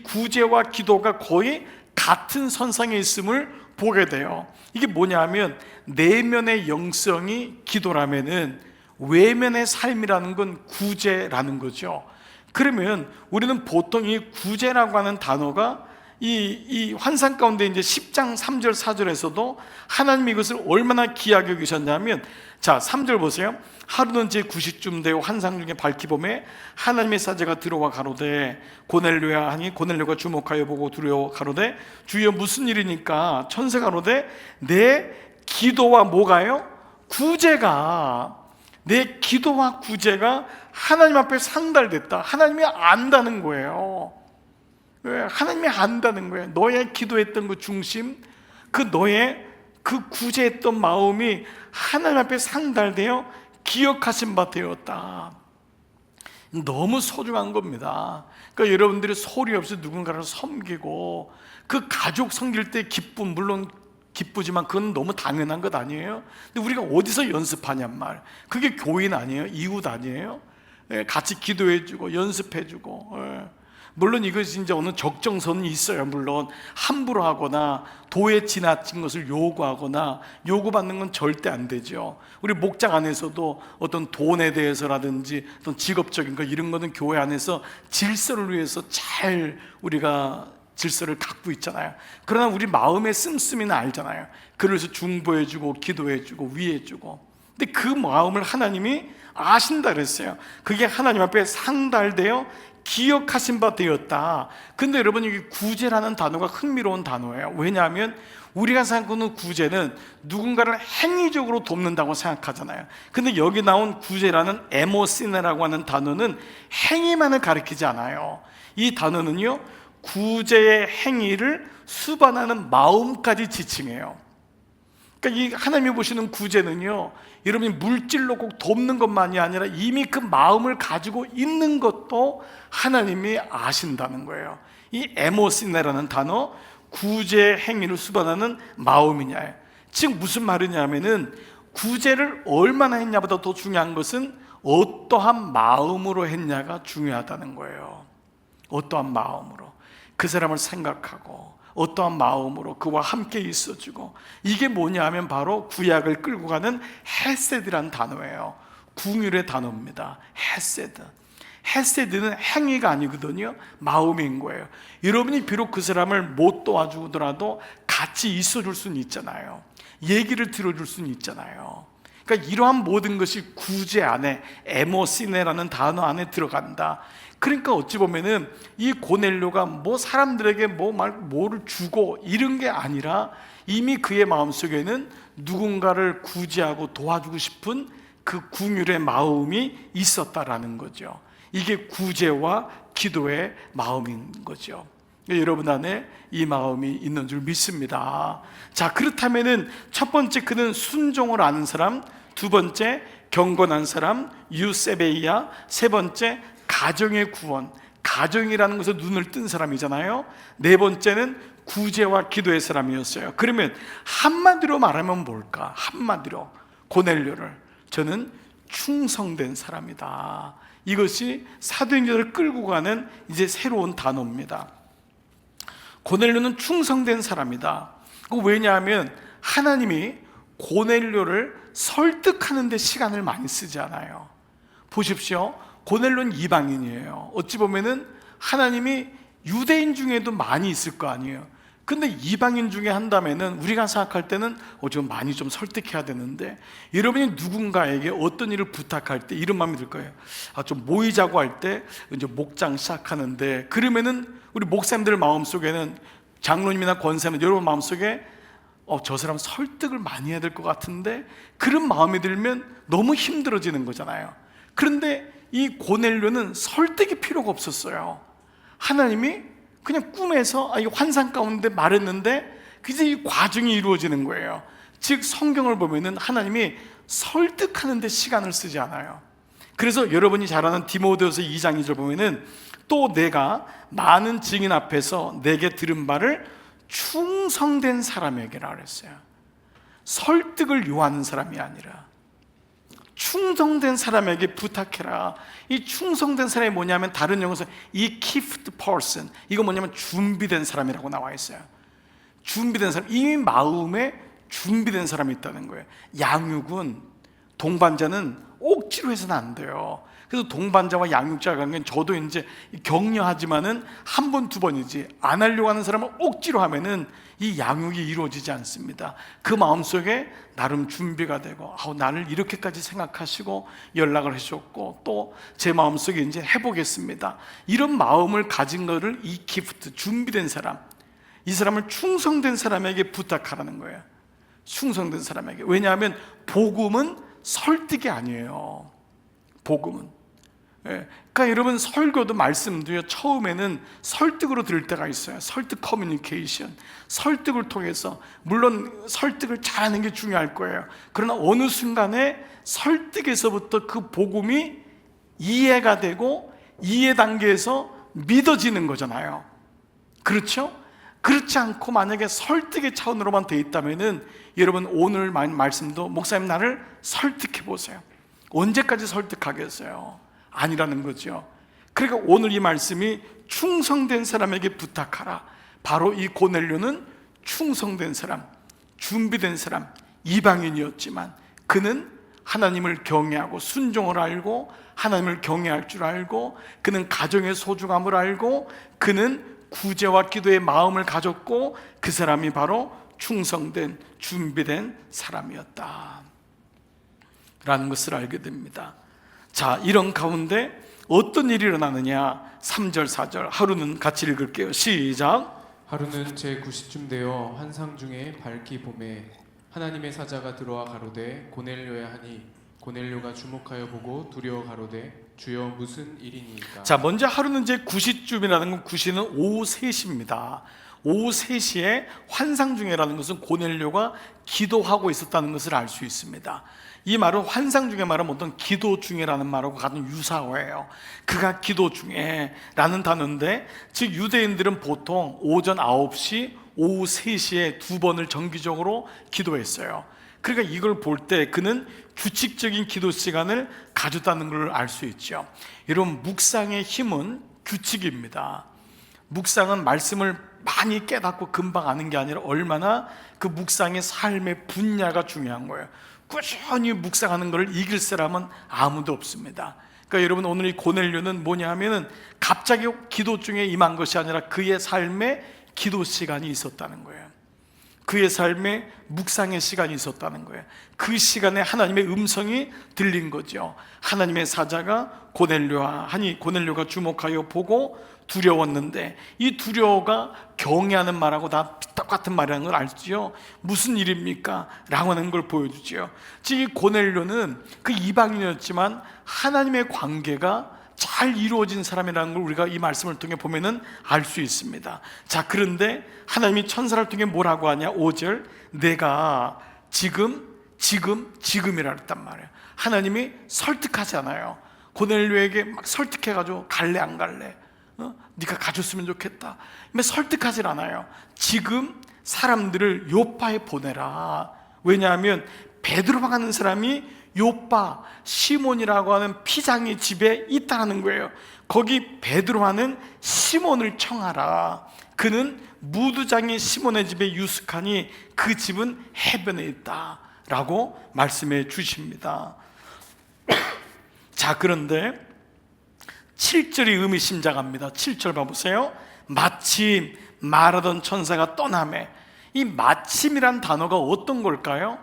구제와 기도가 거의 같은 선상에 있음을 보게 돼요. 이게 뭐냐면 내면의 영성이 기도라면은 외면의 삶이라는 건 구제라는 거죠. 그러면 우리는 보통 이 구제라고 하는 단어가 이 환상 가운데 이제 10장 3절 4절에서도 하나님이 이것을 얼마나 귀하게 여기셨냐면, 자 3절 보세요. 하루는 제 9시쯤 되어 환상 중에 밝히 보매 하나님의 사자가 들어와 가로되 고넬료야 하니, 고넬료가 주목하여 보고 두려워 가로되 주여 무슨 일이니까? 천사가 가로되 내 기도와 뭐가요? 구제가, 내 기도와 구제가 하나님 앞에 상달됐다. 하나님이 안다는 거예요. 왜? 하나님이 안다는 거예요. 너의 기도했던 그 중심, 그 너의 그 구제했던 마음이 하나님 앞에 상달되어 기억하신 바 되었다. 너무 소중한 겁니다. 그러니까 여러분들이 소리 없이 누군가를 섬기고 그 가족 섬길 때 기쁨, 물론 기쁘지만 그건 너무 당연한 것 아니에요? 근데 우리가 어디서 연습하냔 말. 그게 교인 아니에요? 이웃 아니에요? 같이 기도해주고 연습해주고. 물론 이것이 이제 어느 적정선이 있어요. 물론 함부로 하거나 도에 지나친 것을 요구하거나 요구받는 건 절대 안 되죠. 우리 목장 안에서도 어떤 돈에 대해서라든지 어떤 직업적인 거 이런 거는 교회 안에서 질서를 위해서 잘 우리가 질서를 갖고 있잖아요. 그러나 우리 마음의 씀씀이는 알잖아요. 그래서 중보해주고 기도해주고 위해주고. 근데 그 마음을 하나님이 아신다 그랬어요. 그게 하나님 앞에 상달되어 기억하신 바 되었다. 근데 여러분, 여기 구제라는 단어가 흥미로운 단어예요. 왜냐하면 우리가 생각하는 구제는 누군가를 행위적으로 돕는다고 생각하잖아요. 근데 여기 나온 구제라는 에모시네라고 하는 단어는 행위만을 가리키지 않아요. 이 단어는요, 구제의 행위를 수반하는 마음까지 지칭해요. 그러니까 이 하나님이 보시는 구제는요, 여러분이 물질로 꼭 돕는 것만이 아니라 이미 그 마음을 가지고 있는 것도 하나님이 아신다는 거예요. 이 에모시네라는 단어, 구제 행위를 수반하는 마음이냐. 즉 무슨 말이냐면은 구제를 얼마나 했냐보다 더 중요한 것은 어떠한 마음으로 했냐가 중요하다는 거예요. 어떠한 마음으로 그 사람을 생각하고 어떠한 마음으로 그와 함께 있어주고. 이게 뭐냐 하면 바로 구약을 끌고 가는 헤세드란 단어예요. 궁율의 단어입니다. 헤세드. 헤세드는 행위가 아니거든요, 마음인 거예요. 여러분이 비록 그 사람을 못 도와주더라도 같이 있어줄 수는 있잖아요. 얘기를 들어줄 수는 있잖아요. 그러니까 이러한 모든 것이 구제 안에, 에모시네라는 단어 안에 들어간다. 그러니까 어찌 보면은 이 고넬료가 뭐 사람들에게 뭐를 주고 이런 게 아니라 이미 그의 마음속에는 누군가를 구제하고 도와주고 싶은 그 궁율의 마음이 있었다라는 거죠. 이게 구제와 기도의 마음인 거죠. 여러분 안에 이 마음이 있는 줄 믿습니다. 자, 그렇다면은 첫 번째, 그는 순종을 아는 사람. 두 번째, 경건한 사람, 유세베이야. 세 번째, 가정의 구원. 가정이라는 것에 눈을 뜬 사람이잖아요. 네 번째는 구제와 기도의 사람이었어요. 그러면 한마디로 말하면 뭘까? 한마디로 고넬료를, 저는 충성된 사람이다. 이것이 사도행전을 끌고 가는 이제 새로운 단어입니다. 고넬료는 충성된 사람이다. 왜냐하면 하나님이 고넬료를 설득하는 데 시간을 많이 쓰지 않아요. 보십시오. 고넬료는 이방인이에요. 어찌 보면은 하나님이 유대인 중에도 많이 있을 거 아니에요. 근데 이방인 중에 한다면은 우리가 생각할 때는 좀 많이 좀 설득해야 되는데, 여러분이 누군가에게 어떤 일을 부탁할 때 이런 마음이 들 거예요. 좀 모이자고 할 때 이제 목장 시작하는데, 그러면은 우리 목사님들 마음속에는, 장로님이나 권사님 여러분 마음속에 저 사람 설득을 많이 해야 될 것 같은데, 그런 마음이 들면 너무 힘들어지는 거잖아요. 그런데 이 고넬료는 설득이 필요가 없었어요. 하나님이 그냥 꿈에서 이 환상 가운데 말했는데 이제 이 과정이 이루어지는 거예요. 즉 성경을 보면은 하나님이 설득하는 데 시간을 쓰지 않아요. 그래서 여러분이 잘 아는 디모데후서 2장 2절 보면은 또 내가 많은 증인 앞에서 내게 들은 바를 충성된 사람에게라 그랬어요. 설득을 요하는 사람이 아니라 충성된 사람에게 부탁해라. 이 충성된 사람이 뭐냐면 다른 영어에서 equipped person, 이거 뭐냐면 준비된 사람이라고 나와 있어요. 준비된 사람, 이미 마음에 준비된 사람이 있다는 거예요. 양육은, 동반자는 억지로 해서는 안 돼요. 그래서 동반자와 양육자 관계는 저도 이제 격려하지만은 한 번, 두 번이지, 안 하려고 하는 사람은 억지로 하면은 이 양육이 이루어지지 않습니다. 그 마음속에 나름 준비가 되고, 나를 이렇게까지 생각하시고 연락을 해주셨고, 또 제 마음속에 이제 해보겠습니다, 이런 마음을 가진 거를 이 기프트, 준비된 사람, 이 사람을 충성된 사람에게 부탁하라는 거예요. 충성된 사람에게. 왜냐하면 복음은 설득이 아니에요. 복음은. 그러니까 여러분, 설교도 말씀도요, 처음에는 설득으로 들을 때가 있어요. 설득 커뮤니케이션, 설득을 통해서, 물론 설득을 잘하는 게 중요할 거예요. 그러나 어느 순간에 설득에서부터 그 복음이 이해가 되고, 이해 단계에서 믿어지는 거잖아요. 그렇죠? 그렇지 않고 만약에 설득의 차원으로만 돼 있다면은, 여러분 오늘 말씀도, 목사님 나를 설득해 보세요, 언제까지 설득하겠어요? 아니라는 거죠. 그러니까 오늘 이 말씀이 충성된 사람에게 부탁하라. 바로 이 고넬료는 충성된 사람, 준비된 사람, 이방인이었지만 그는 하나님을 경외하고 순종을 알고, 하나님을 경외할 줄 알고, 그는 가정의 소중함을 알고, 그는 구제와 기도의 마음을 가졌고, 그 사람이 바로 충성된, 준비된 사람이었다 라는 것을 알게 됩니다. 자, 이런 가운데 어떤 일이 일어나느냐, 3절 4절 하루는 같이 읽을게요. 시작. 하루는 제9시쯤 되어 환상 중에 밝기 봄에 하나님의 사자가 들어와 가로되 고넬료야 하니, 고넬료가 주목하여 보고 두려워 가로되 주여 무슨 일이니까. 자, 먼저 하루는 이제 9시쯤이라는 건, 9시는 오후 3시입니다. 오후 3시에 환상 중에라는 것은 고넬료가 기도하고 있었다는 것을 알 수 있습니다. 이 말은 환상 중에 말하면 어떤 기도 중에라는 말하고 같은 유사어예요. 그가 기도 중에 라는 단어인데, 즉 유대인들은 보통 오전 9시, 오후 3시에 2번을 정기적으로 기도했어요. 그러니까 이걸 볼 때 그는 규칙적인 기도 시간을 가졌다는 걸 알 수 있죠. 여러분, 묵상의 힘은 규칙입니다. 묵상은 말씀을 많이 깨닫고 금방 아는 게 아니라 얼마나 그 묵상의 삶의 분야가 중요한 거예요. 꾸준히 묵상하는 것을 이길 사람은 아무도 없습니다. 그러니까 여러분, 오늘 이 고넬료는 뭐냐 하면은 갑자기 기도 중에 임한 것이 아니라 그의 삶에 기도 시간이 있었다는 거예요. 그의 삶에 묵상의 시간이 있었다는 거예요. 그 시간에 하나님의 음성이 들린 거죠. 하나님의 사자가 고넬료야 하니, 고넬료가 주목하여 보고 두려웠는데, 이 두려워가 경외하는 말하고 다 똑같은 말이라는 걸 알죠. 무슨 일입니까? 라고 하는 걸 보여주죠. 즉 이 고넬료는 그 이방인이었지만 하나님의 관계가 잘 이루어진 사람이라는 걸 우리가 이 말씀을 통해 보면은 알 수 있습니다. 자, 그런데 하나님이 천사를 통해 뭐라고 하냐? 5절, 내가 지금이라 했단 말이에요. 하나님이 설득하잖아요. 고넬료에게 막 설득해가지고 갈래 안 갈래? 네가 가졌으면 좋겠다. 설득하질 않아요. 지금 사람들을 요파에 보내라. 왜냐하면 베드로가 하는 사람이 요파 시몬이라고 하는 피장의 집에 있다는 거예요. 거기 베드로하는 시몬을 청하라. 그는 무두장의 시몬의 집에 유숙하니 그 집은 해변에 있다 라고 말씀해 주십니다. 자, 그런데 7절이 의미심장합니다. 7절 봐보세요. 마침 말하던 천사가 떠나매. 이 마침이란 단어가 어떤 걸까요?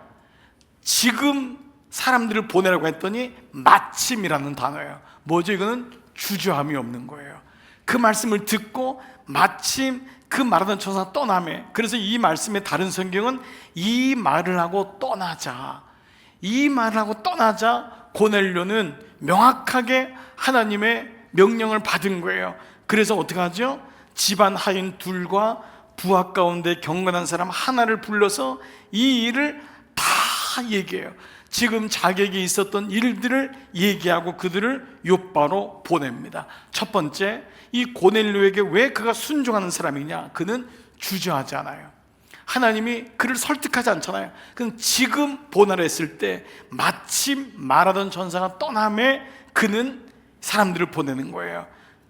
지금 사람들을 보내라고 했더니 마침이라는 단어예요. 뭐죠? 이거는 주저함이 없는 거예요. 그 말씀을 듣고 마침 그 말하던 천사가 떠나매. 그래서 이 말씀의 다른 성경은 이 말을 하고 떠나자, 이 말을 하고 떠나자 고넬료는 명확하게 하나님의 명령을 받은 거예요. 그래서 어떻게 하죠? 집안 하인 둘과 부하 가운데 경건한 사람 하나를 불러서 이 일을 다 얘기해요. 지금 자기에게 있었던 일들을 얘기하고 그들을 요바로 보냅니다. 첫 번째, 이 고넬료에게 왜 그가 순종하는 사람이냐? 그는 주저하지 않아요. 하나님이 그를 설득하지 않잖아요. 그는 지금 보내라 했을 때 마침 말하던 천사가 떠남에 그는 사람들을 보내는 거예요.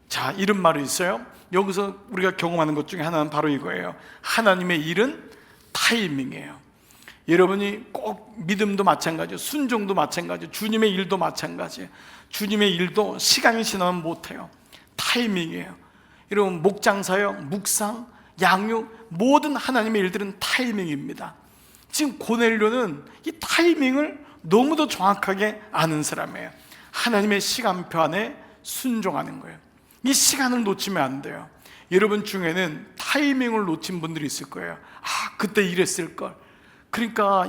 자, 이런 말이 있어요. 여기서 우리가 경험하는 것 중에 하나는 바로 이거예요. 하나님의 일은 타이밍이에요. 여러분이 꼭 믿음도 마찬가지예요. 순종도 마찬가지예요. 주님의 일도 마찬가지예요. 주님의 일도 시간이 지나면 못해요. 타이밍이에요. 여러분, 목장사역, 묵상, 양육, 모든 하나님의 일들은 타이밍입니다. 지금 고넬료는 이 타이밍을 너무도 정확하게 아는 사람이에요. 하나님의 시간표 안에 순종하는 거예요. 이 시간을 놓치면 안 돼요. 여러분 중에는 타이밍을 놓친 분들이 있을 거예요. 그때 이랬을 걸. 그러니까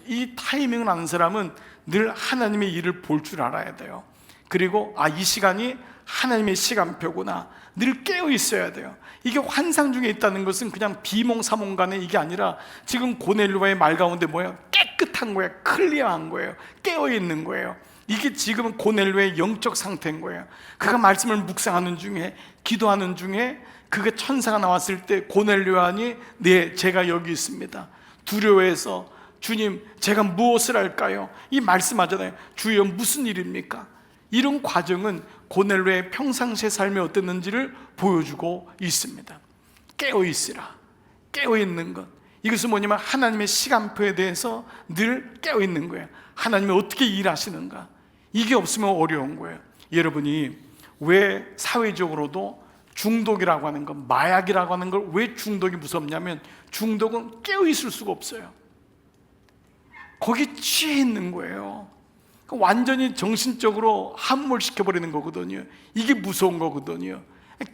이 타이밍을 아는 사람은 늘 하나님의 일을 볼 줄 알아야 돼요. 그리고 이 시간이 하나님의 시간표구나, 늘 깨어 있어야 돼요. 이게 환상 중에 있다는 것은 그냥 비몽사몽간에 이게 아니라 지금 고넬료의 말 가운데 뭐예요? 깨끗한 거예요. 클리어한 거예요. 깨어 있는 거예요. 이게 지금 고넬료의 영적 상태인 거예요. 그가 말씀을 묵상하는 중에, 기도하는 중에 그게 천사가 나왔을 때 고넬료하니 네, 제가 여기 있습니다. 두려워해서 주님, 제가 무엇을 할까요? 이 말씀하잖아요. 주여, 무슨 일입니까? 이런 과정은 고넬료의 평상시의 삶이 어땠는지를 보여주고 있습니다. 깨어있으라. 깨어있는 것, 이것은 뭐냐면 하나님의 시간표에 대해서 늘 깨어있는 거예요. 하나님이 어떻게 일하시는가, 이게 없으면 어려운 거예요. 여러분이 왜 사회적으로도 중독이라고 하는 것, 마약이라고 하는 걸 왜 중독이 무섭냐면, 중독은 깨어있을 수가 없어요. 거기 취해 있는 거예요. 완전히 정신적으로 함몰시켜버리는 거거든요. 이게 무서운 거거든요.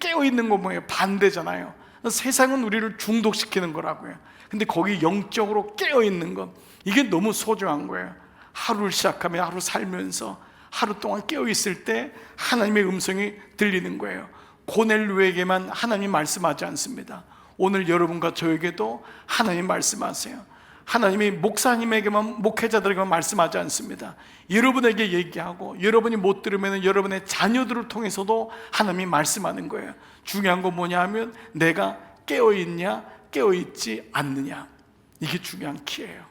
깨어있는 거 뭐예요? 반대잖아요. 세상은 우리를 중독시키는 거라고요. 근데 거기 영적으로 깨어있는 것, 이게 너무 소중한 거예요. 하루를 시작하며 하루 살면서 하루 동안 깨어있을 때 하나님의 음성이 들리는 거예요. 고넬료에게만 하나님 말씀하지 않습니다. 오늘 여러분과 저에게도 하나님 말씀하세요. 하나님이 목사님에게만, 목회자들에게만 말씀하지 않습니다. 여러분에게 얘기하고, 여러분이 못 들으면 여러분의 자녀들을 통해서도 하나님이 말씀하는 거예요. 중요한 건 뭐냐 하면 내가 깨어있냐 깨어있지 않느냐, 이게 중요한 키예요.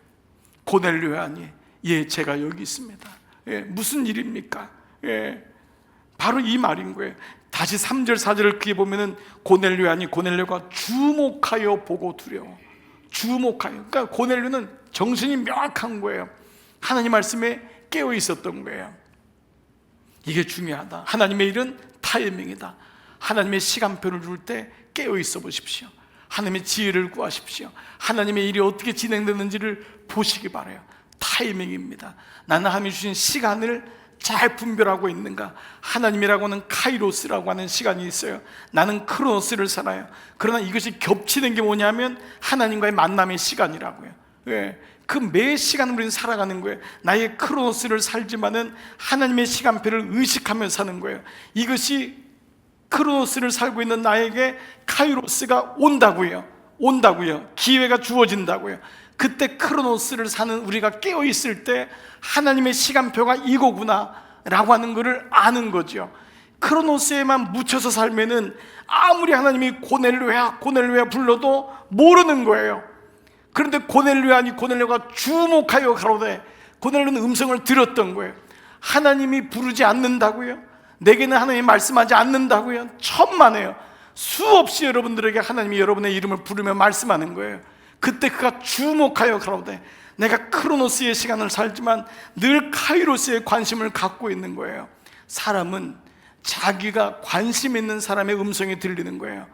고넬료하니 예, 제가 여기 있습니다. 예, 무슨 일입니까? 예, 바로 이 말인 거예요. 다시 3절 4절을 크게 보면은 고넬료하니, 고넬료가 주목하여 보고 두려워. 주목하여. 그러니까 고넬료는 정신이 명확한 거예요. 하나님 말씀에 깨어 있었던 거예요. 이게 중요하다. 하나님의 일은 타이밍이다. 하나님의 시간표를 줄 때 깨어 있어 보십시오. 하나님의 지혜를 구하십시오. 하나님의 일이 어떻게 진행되는지를 보시기 바라요. 타이밍입니다. 나는 하나님이 주신 시간을 잘 분별하고 있는가? 하나님이라고 하는 카이로스라고 하는 시간이 있어요. 나는 크로노스를 살아요. 그러나 이것이 겹치는 게 뭐냐면 하나님과의 만남의 시간이라고요. 왜? 그 매 시간을 우리는 살아가는 거예요. 나의 크로노스를 살지만은 하나님의 시간표를 의식하며 사는 거예요. 이것이 크로노스를 살고 있는 나에게 카이로스가 온다고요. 기회가 주어진다고요. 그때 크로노스를 사는 우리가 깨어있을 때 하나님의 시간표가 이거구나 라고 하는 것을 아는 거죠. 크로노스에만 묻혀서 살면은 아무리 하나님이 고넬료야 불러도 모르는 거예요. 그런데 고넬료가 주목하여 가로되, 고넬료는 음성을 들었던 거예요. 하나님이 부르지 않는다고요? 내게는 하나님이 말씀하지 않는다고요? 천만에요. 수없이 여러분들에게 하나님이 여러분의 이름을 부르며 말씀하는 거예요. 그때 그가 주목하여 가로되, 내가 크로노스의 시간을 살지만 늘 카이로스의 관심을 갖고 있는 거예요. 사람은 자기가 관심 있는 사람의 음성이 들리는 거예요.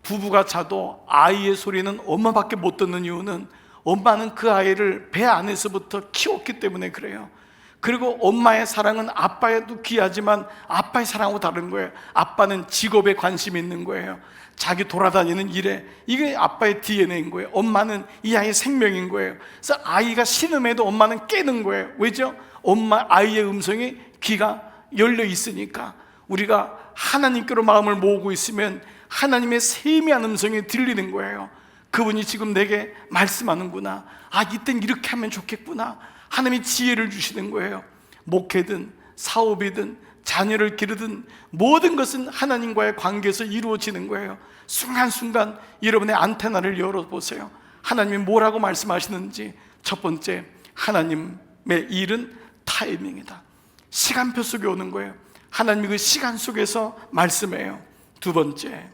부부가 자도 아이의 소리는 엄마밖에 못 듣는 이유는 엄마는 그 아이를 배 안에서부터 키웠기 때문에 그래요. 그리고 엄마의 사랑은 아빠에도 귀하지만 아빠의 사랑하고 다른 거예요. 아빠는 직업에 관심이 있는 거예요. 자기 돌아다니는 일에, 이게 아빠의 DNA인 거예요. 엄마는 이 아이의 생명인 거예요. 그래서 아이가 신음해도 엄마는 깨는 거예요. 왜죠? 아이의 음성이 귀가 열려 있으니까. 우리가 하나님께로 마음을 모으고 있으면 하나님의 세미한 음성이 들리는 거예요. 그분이 지금 내게 말씀하는구나. 이땐 이렇게 하면 좋겠구나. 하나님이 지혜를 주시는 거예요. 목회든 사업이든 자녀를 기르든 모든 것은 하나님과의 관계에서 이루어지는 거예요. 순간순간 여러분의 안테나를 열어보세요. 하나님이 뭐라고 말씀하시는지. 첫 번째, 하나님의 일은 타이밍이다. 시간표 속에 오는 거예요. 하나님이 그 시간 속에서 말씀해요. 두 번째,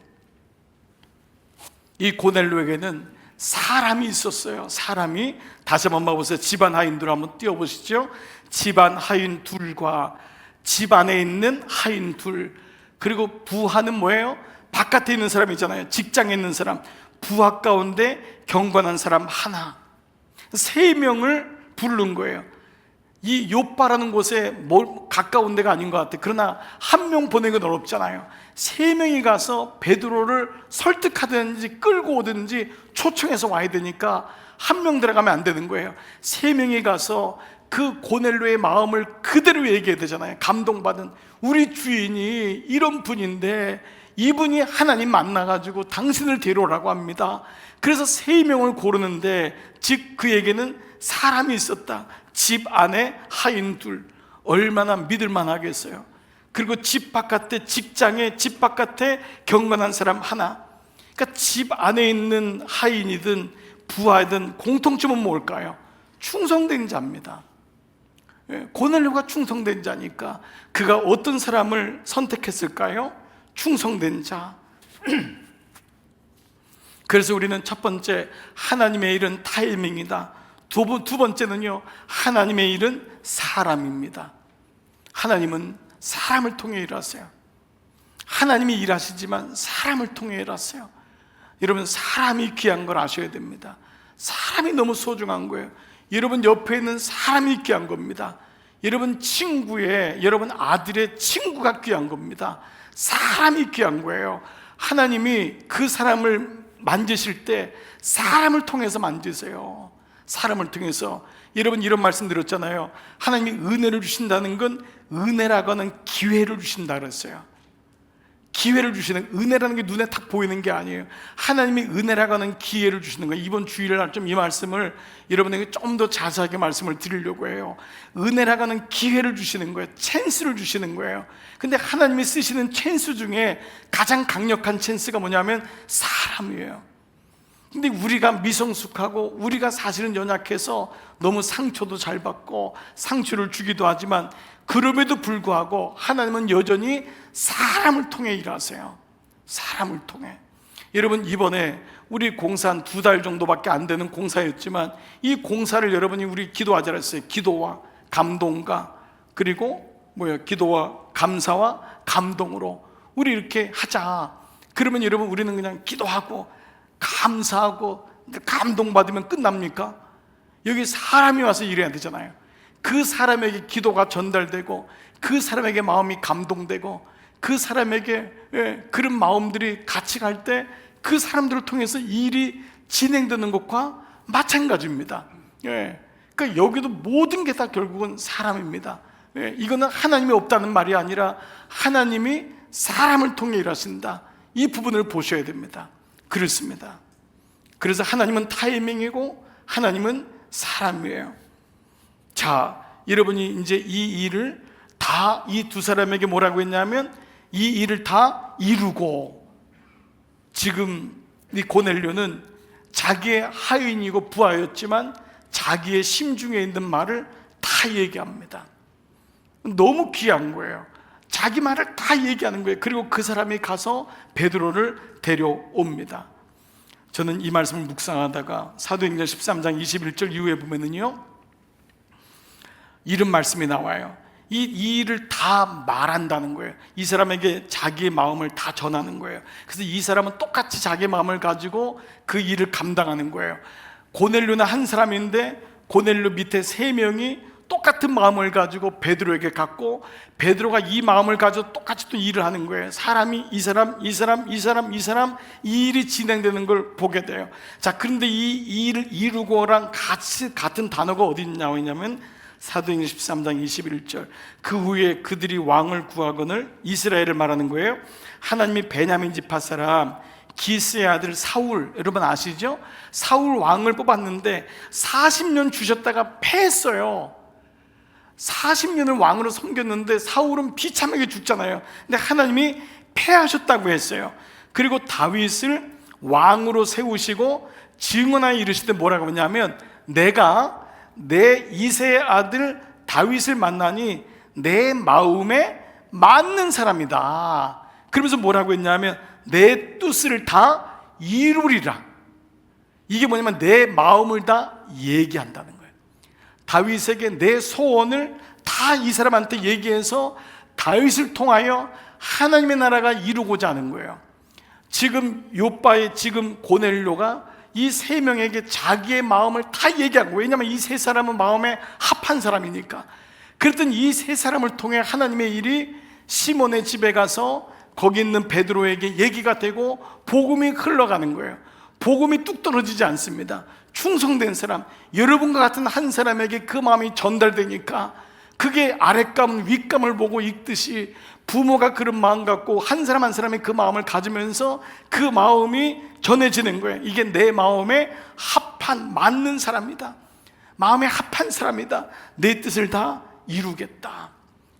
이 고넬료에게는 사람이 있었어요. 사람이, 다시 한번 봐보세요. 집안 하인들 한번 띄워보시죠. 집안 하인 둘과 집 안에 있는 하인 둘, 그리고 부하는 뭐예요? 바깥에 있는 사람이잖아요. 직장에 있는 사람. 부하 가운데 경건한 사람 하나, 3명을 부른 거예요. 이 요빠라는 곳에 가까운 데가 아닌 것 같아. 그러나 1명 보내기는 어렵잖아요. 3명이 가서 베드로를 설득하든지 끌고 오든지 초청해서 와야 되니까 1명 들어가면 안 되는 거예요. 3명이 가서 그 고넬료의 마음을 그대로 얘기해야 되잖아요. 감동받은, 우리 주인이 이런 분인데 이분이 하나님 만나가지고 당신을 데려오라고 합니다. 그래서 3명을 고르는데, 즉 그에게는 사람이 있었다. 집 안에 하인 둘, 얼마나 믿을만 하겠어요. 그리고 집 바깥에, 직장에 집 바깥에 경건한 사람 하나. 그러니까 집 안에 있는 하인이든 부하이든 공통점은 뭘까요? 충성된 자입니다. 고넬료가 충성된 자니까 그가 어떤 사람을 선택했을까요? 충성된 자. 그래서 우리는 첫 번째, 하나님의 일은 타이밍이다. 두 번째는요, 하나님의 일은 사람입니다. 하나님은 사람을 통해 일하세요. 하나님이 일하시지만 사람을 통해 일하세요. 여러분, 사람이 귀한 걸 아셔야 됩니다. 사람이 너무 소중한 거예요. 여러분 옆에 있는 사람이 귀한 겁니다. 여러분 친구의, 여러분 아들의 친구가 귀한 겁니다. 사람이 귀한 거예요. 하나님이 그 사람을 만지실 때 사람을 통해서 만지세요. 사람을 통해서. 여러분 이런 말씀 들었잖아요. 하나님이 은혜를 주신다는 건, 은혜라고 하는 기회를 주신다 그랬어요. 기회를 주시는, 은혜라는 게 눈에 딱 보이는 게 아니에요. 하나님이 은혜라고 하는 기회를 주시는 거예요. 이번 주일날 좀 이 말씀을 여러분에게 좀 더 자세하게 말씀을 드리려고 해요. 은혜라고 하는 기회를 주시는 거예요. 찬스를 주시는 거예요. 근데 하나님이 쓰시는 찬스 중에 가장 강력한 찬스가 뭐냐면 사람이에요. 근데 우리가 미성숙하고 우리가 사실은 연약해서 너무 상처도 잘 받고 상처를 주기도 하지만, 그럼에도 불구하고 하나님은 여전히 사람을 통해 일하세요. 사람을 통해. 여러분 이번에 우리 공사 한 2달 정도밖에 안 되는 공사였지만, 이 공사를 여러분이 우리 기도하자 그랬어요. 기도와 감동과, 그리고 기도와 감사와 감동으로 우리 이렇게 하자. 그러면 여러분 우리는 그냥 기도하고 감사하고 감동받으면 끝납니까? 여기 사람이 와서 일해야 되잖아요. 그 사람에게 기도가 전달되고, 그 사람에게 마음이 감동되고, 그 사람에게 그런 마음들이 같이 갈 때 그 사람들을 통해서 일이 진행되는 것과 마찬가지입니다. 그러니까 여기도 모든 게 다 결국은 사람입니다. 이거는 하나님이 없다는 말이 아니라 하나님이 사람을 통해 일하신다. 이 부분을 보셔야 됩니다. 그렇습니다. 그래서 하나님은 타이밍이고 하나님은 사람이에요. 자, 여러분이 이제 이 일을 다 이 두 사람에게 뭐라고 했냐면, 이 일을 다 이루고, 지금 이 고넬료는 자기의 하인이고 부하였지만 자기의 심중에 있는 말을 다 얘기합니다. 너무 귀한 거예요. 자기 말을 다 얘기하는 거예요. 그리고 그 사람이 가서 베드로를 데려옵니다. 저는 이 말씀을 묵상하다가 사도행전 13장 21절 이후에 보면은요, 이런 말씀이 나와요. 이 일을 다 말한다는 거예요. 이 사람에게 자기의 마음을 다 전하는 거예요. 그래서 이 사람은 똑같이 자기의 마음을 가지고 그 일을 감당하는 거예요. 고넬료는 한 사람인데 고넬료 밑에 3명이 똑같은 마음을 가지고 베드로에게 갔고, 베드로가 이 마음을 가지고 똑같이 또 일을 하는 거예요. 사람이 이 사람 이 일이 진행되는 걸 보게 돼요. 자, 그런데 이 일을 이루고랑 같은 단어가 어디 나오냐면 사도행전 13장 21절. 그 후에 그들이 왕을 구하거늘, 이스라엘을 말하는 거예요. 하나님이 베냐민 지파 사람 기스의 아들 사울, 여러분 아시죠? 사울 왕을 뽑았는데 40년 주셨다가 패했어요. 40년을 왕으로 섬겼는데 사울은 비참하게 죽잖아요. 근데 하나님이 패하셨다고 했어요. 그리고 다윗을 왕으로 세우시고 증언하여 이르시되 뭐라고 하냐면, 내가 내 이세의 아들 다윗을 만나니 내 마음에 맞는 사람이다. 그러면서 뭐라고 했냐면, 내 뜻을 다 이루리라. 이게 뭐냐면 내 마음을 다 얘기한다는 거예요. 다윗에게 내 소원을 다 이 사람한테 얘기해서 다윗을 통하여 하나님의 나라가 이루고자 하는 거예요. 지금 욥바의 지금 고넬료가 이 세 명에게 자기의 마음을 다 얘기하고, 왜냐하면 이 세 사람은 마음에 합한 사람이니까. 그랬더니 이 세 사람을 통해 하나님의 일이 시몬의 집에 가서 거기 있는 베드로에게 얘기가 되고 복음이 흘러가는 거예요. 복음이 뚝 떨어지지 않습니다. 충성된 사람, 여러분과 같은 한 사람에게 그 마음이 전달되니까 그게 아랫감 윗감을 보고 읽듯이 부모가 그런 마음 갖고 한 사람 한 사람이 그 마음을 가지면서 그 마음이 전해지는 거예요. 이게 내 마음에 합한 맞는 사람이다, 마음에 합한 사람이다, 내 뜻을 다 이루겠다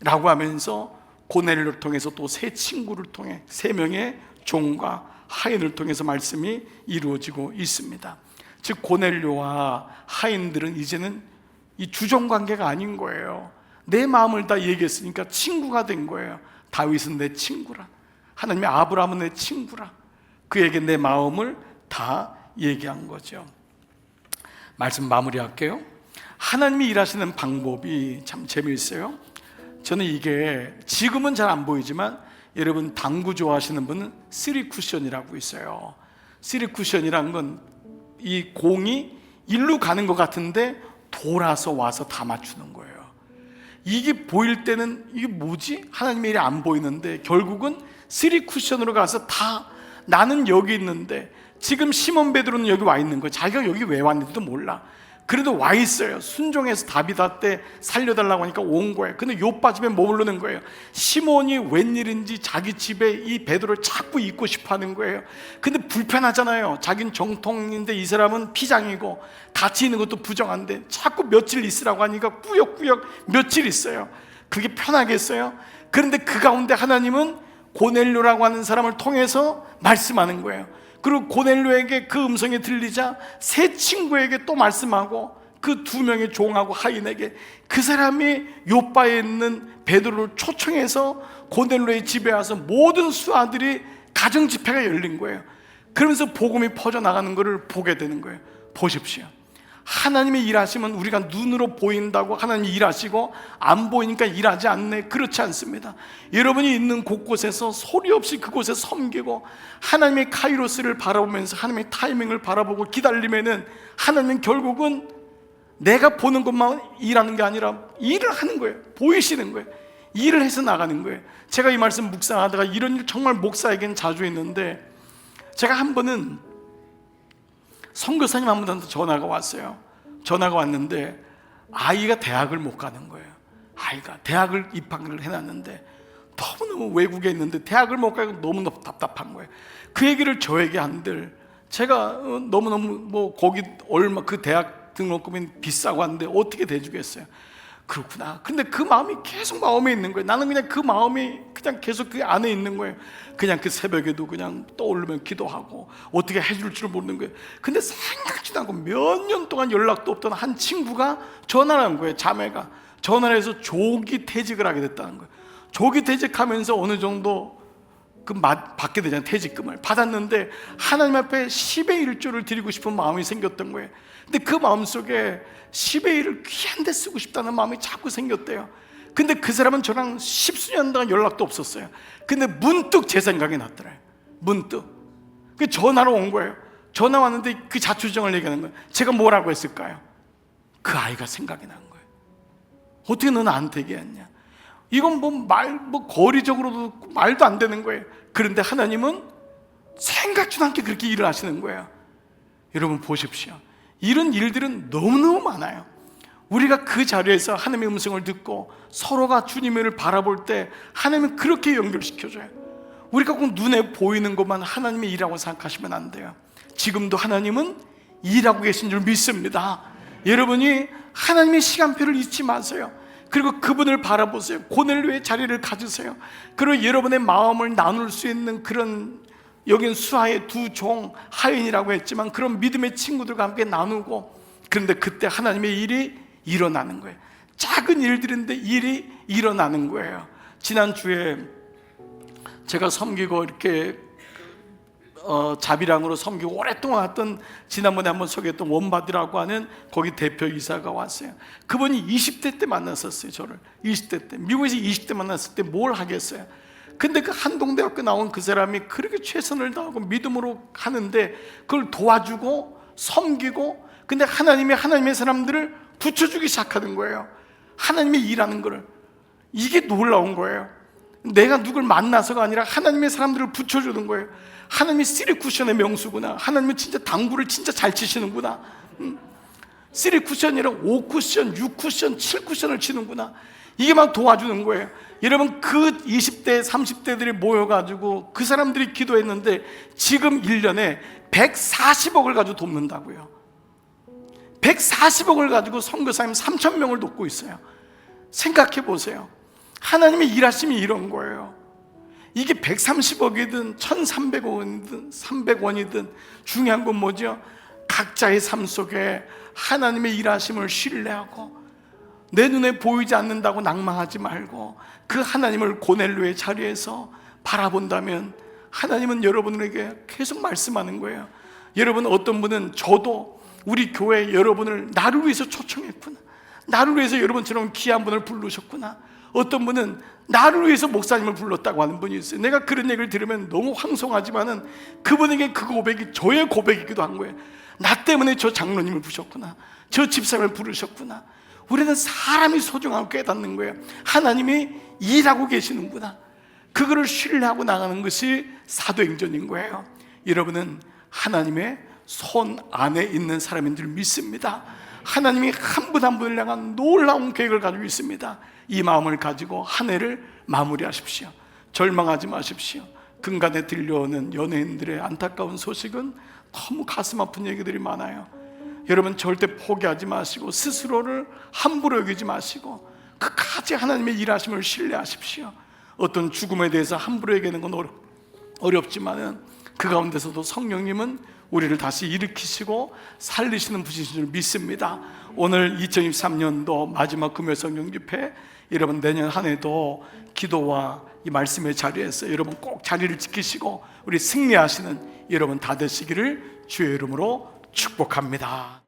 라고 하면서 고넬료를 통해서 또 세 친구를 통해 세 명의 종과 하인을 통해서 말씀이 이루어지고 있습니다. 즉 고넬료와 하인들은 이제는 이 주종관계가 아닌 거예요. 내 마음을 다 얘기했으니까 친구가 된 거예요. 다윗은 내 친구라, 하나님의 아브라함은 내 친구라, 그에게 내 마음을 다 얘기한 거죠. 말씀 마무리할게요. 하나님이 일하시는 방법이 참 재미있어요. 저는 이게 지금은 잘 안 보이지만 여러분 당구 좋아하시는 분은 3쿠션이라고 있어요. 3쿠션이란 건 이 공이 일로 가는 것 같은데 돌아서 와서 다 맞추는 거예요. 이게 보일 때는 이게 뭐지? 하나님의 일이 안 보이는데 결국은 3쿠션으로 가서 다, 나는 여기 있는데 지금 시몬 베드로는 여기 와 있는 거예요. 자기가 여기 왜 왔는지도 몰라. 그래도 와 있어요. 순종해서 다비다 때 살려달라고 하니까 온 거예요. 근데 욥바 집에 머무르는 거예요. 시몬이 웬일인지 자기 집에 이 베드로를 자꾸 있고 싶어 하는 거예요. 근데 불편하잖아요. 자기는 정통인데 이 사람은 피장이고 같이 있는 것도 부정한데 자꾸 며칠 있으라고 하니까 꾸역꾸역 며칠 있어요. 그게 편하겠어요? 그런데 그 가운데 하나님은 고넬료라고 하는 사람을 통해서 말씀하는 거예요. 그리고 고넬료에게 그 음성이 들리자 세 친구에게 또 말씀하고 그 두 명의 종하고 하인에게 그 사람이 욥바에 있는 베드로를 초청해서 고넬료의 집에 와서 모든 수하들이 가정 집회가 열린 거예요. 그러면서 복음이 퍼져나가는 것을 보게 되는 거예요. 보십시오. 하나님의 일하시면 우리가 눈으로 보인다고 하나님이 일하시고 안 보이니까 일하지 않네, 그렇지 않습니다. 여러분이 있는 곳곳에서 소리 없이 그곳에 섬기고 하나님의 카이로스를 바라보면서 하나님의 타이밍을 바라보고 기다리면은 하나님은 결국은 내가 보는 것만 일하는 게 아니라 일을 하는 거예요. 보이시는 거예요. 일을 해서 나가는 거예요. 제가 이 말씀 묵상하다가 이런 일 정말 목사에게는 자주 있는데, 제가 한 번은 선교사님 한 분한테 전화가 왔어요. 전화가 왔는데 아이가 대학을 못 가는 거예요. 아이가 대학을 입학을 해놨는데 너무너무 외국에 있는데 대학을 못 가고 너무너무 답답한 거예요. 그 얘기를 저에게 한들 제가 너무너무 뭐 거기 얼마 그 대학 등록금이 비싸고 한데 어떻게 대주겠어요? 그렇구나. 근데 그 마음이 계속 마음에 있는 거예요. 나는 그냥 그 마음이 그냥 계속 그 안에 있는 거예요. 그냥 그 새벽에도 그냥 떠오르면 기도하고 어떻게 해줄 줄 모르는 거예요. 근데 생각지도 않고 몇 년 동안 연락도 없던 한 친구가 전화를 한 거예요. 자매가 전화를 해서 조기 퇴직을 하게 됐다는 거예요. 조기 퇴직하면서 어느 정도 그 받게 되잖아요. 퇴직금을 받았는데 하나님 앞에 10의 1조를 드리고 싶은 마음이 생겼던 거예요. 근데 그 마음속에 10의 1을 귀한 데 쓰고 싶다는 마음이 자꾸 생겼대요. 근데 그 사람은 저랑 10수년 동안 연락도 없었어요. 근데 문득 제 생각이 났더래요. 문득 그 전화로 온 거예요. 전화 왔는데 그 자초지종을 얘기하는 거예요. 제가 뭐라고 했을까요? 그 아이가 생각이 난 거예요. 어떻게 너는 나한테 얘기했냐? 이건 뭐 거리적으로도 말도 안 되는 거예요. 그런데 하나님은 생각지도 않게 그렇게 일을 하시는 거예요. 여러분 보십시오. 이런 일들은 너무너무 많아요. 우리가 그 자리에서 하나님의 음성을 듣고 서로가 주님을 바라볼 때 하나님은 그렇게 연결시켜줘요. 우리가 꼭 눈에 보이는 것만 하나님의 일이라고 생각하시면 안 돼요. 지금도 하나님은 일하고 계신 줄 믿습니다. 여러분이 하나님의 시간표를 잊지 마세요. 그리고 그분을 바라보세요. 고넬료의 자리를 가지세요. 그리고 여러분의 마음을 나눌 수 있는 그런, 여긴 수하의 두 종 하인이라고 했지만 그런 믿음의 친구들과 함께 나누고, 그런데 그때 하나님의 일이 일어나는 거예요. 작은 일들인데 일이 일어나는 거예요. 지난주에 제가 섬기고 이렇게 자비랑으로 섬기고 오랫동안 했던, 지난번에 한번 소개했던 원바디라고 하는 거기 대표 이사가 왔어요. 그분이 20대 때 만났었어요. 저를 20대 때, 미국에서 20대 만났을 때 뭘 하겠어요. 근데 그 한동대학교 나온 그 사람이 그렇게 최선을 다하고 믿음으로 하는데 그걸 도와주고 섬기고, 근데 하나님의 사람들을 붙여주기 시작하는 거예요. 하나님의 일하는 거를. 이게 놀라운 거예요. 내가 누굴 만나서가 아니라 하나님의 사람들을 붙여주는 거예요. 하나님이 3쿠션의 명수구나. 하나님은 진짜 당구를 진짜 잘 치시는구나. 3쿠션이랑 5쿠션, 6쿠션, 7쿠션을 치는구나. 이게 막 도와주는 거예요. 여러분, 그 20대, 30대들이 모여가지고 그 사람들이 기도했는데 지금 1년에 140억을 가지고 돕는다고요. 140억을 가지고 선교사님 3,000명을 돕고 있어요. 생각해 보세요. 하나님의 일하심이 이런 거예요. 이게 130억이든 1,300원이든 300원이든 중요한 건 뭐죠? 각자의 삶 속에 하나님의 일하심을 신뢰하고 내 눈에 보이지 않는다고 낭망하지 말고 그 하나님을 고넬료의 자리에서 바라본다면 하나님은 여러분에게 계속 말씀하는 거예요. 여러분, 어떤 분은 저도 우리 교회 여러분을 나를 위해서 초청했구나, 나를 위해서 여러분처럼 귀한 분을 부르셨구나. 어떤 분은 나를 위해서 목사님을 불렀다고 하는 분이 있어요. 내가 그런 얘기를 들으면 너무 황송하지만은 그분에게 그 고백이 저의 고백이기도 한 거예요. 나 때문에 저 장로님을 부르셨구나, 저 집사님을 부르셨구나. 우리는 사람이 소중함을 깨닫는 거예요. 하나님이 일하고 계시는구나. 그거를 신뢰하고 나가는 것이 사도행전인 거예요. 여러분은 하나님의 손 안에 있는 사람인 줄 믿습니다. 하나님이 한 분 한 분을 향한 놀라운 계획을 가지고 있습니다. 이 마음을 가지고 한 해를 마무리하십시오. 절망하지 마십시오. 근간에 들려오는 연예인들의 안타까운 소식은 너무 가슴 아픈 얘기들이 많아요. 여러분, 절대 포기하지 마시고 스스로를 함부로 여기지 마시고 끝까지 하나님의 일하심을 신뢰하십시오. 어떤 죽음에 대해서 함부로 얘기하는 건 어렵지만은 그 가운데서도 성령님은 우리를 다시 일으키시고 살리시는 분이신 줄 믿습니다. 오늘 2023년도 마지막 금요 성령 집회, 여러분 내년 한 해도 기도와 이 말씀의 자리에서 여러분 꼭 자리를 지키시고 우리 승리하시는 여러분 다 되시기를 주의 이름으로 축복합니다.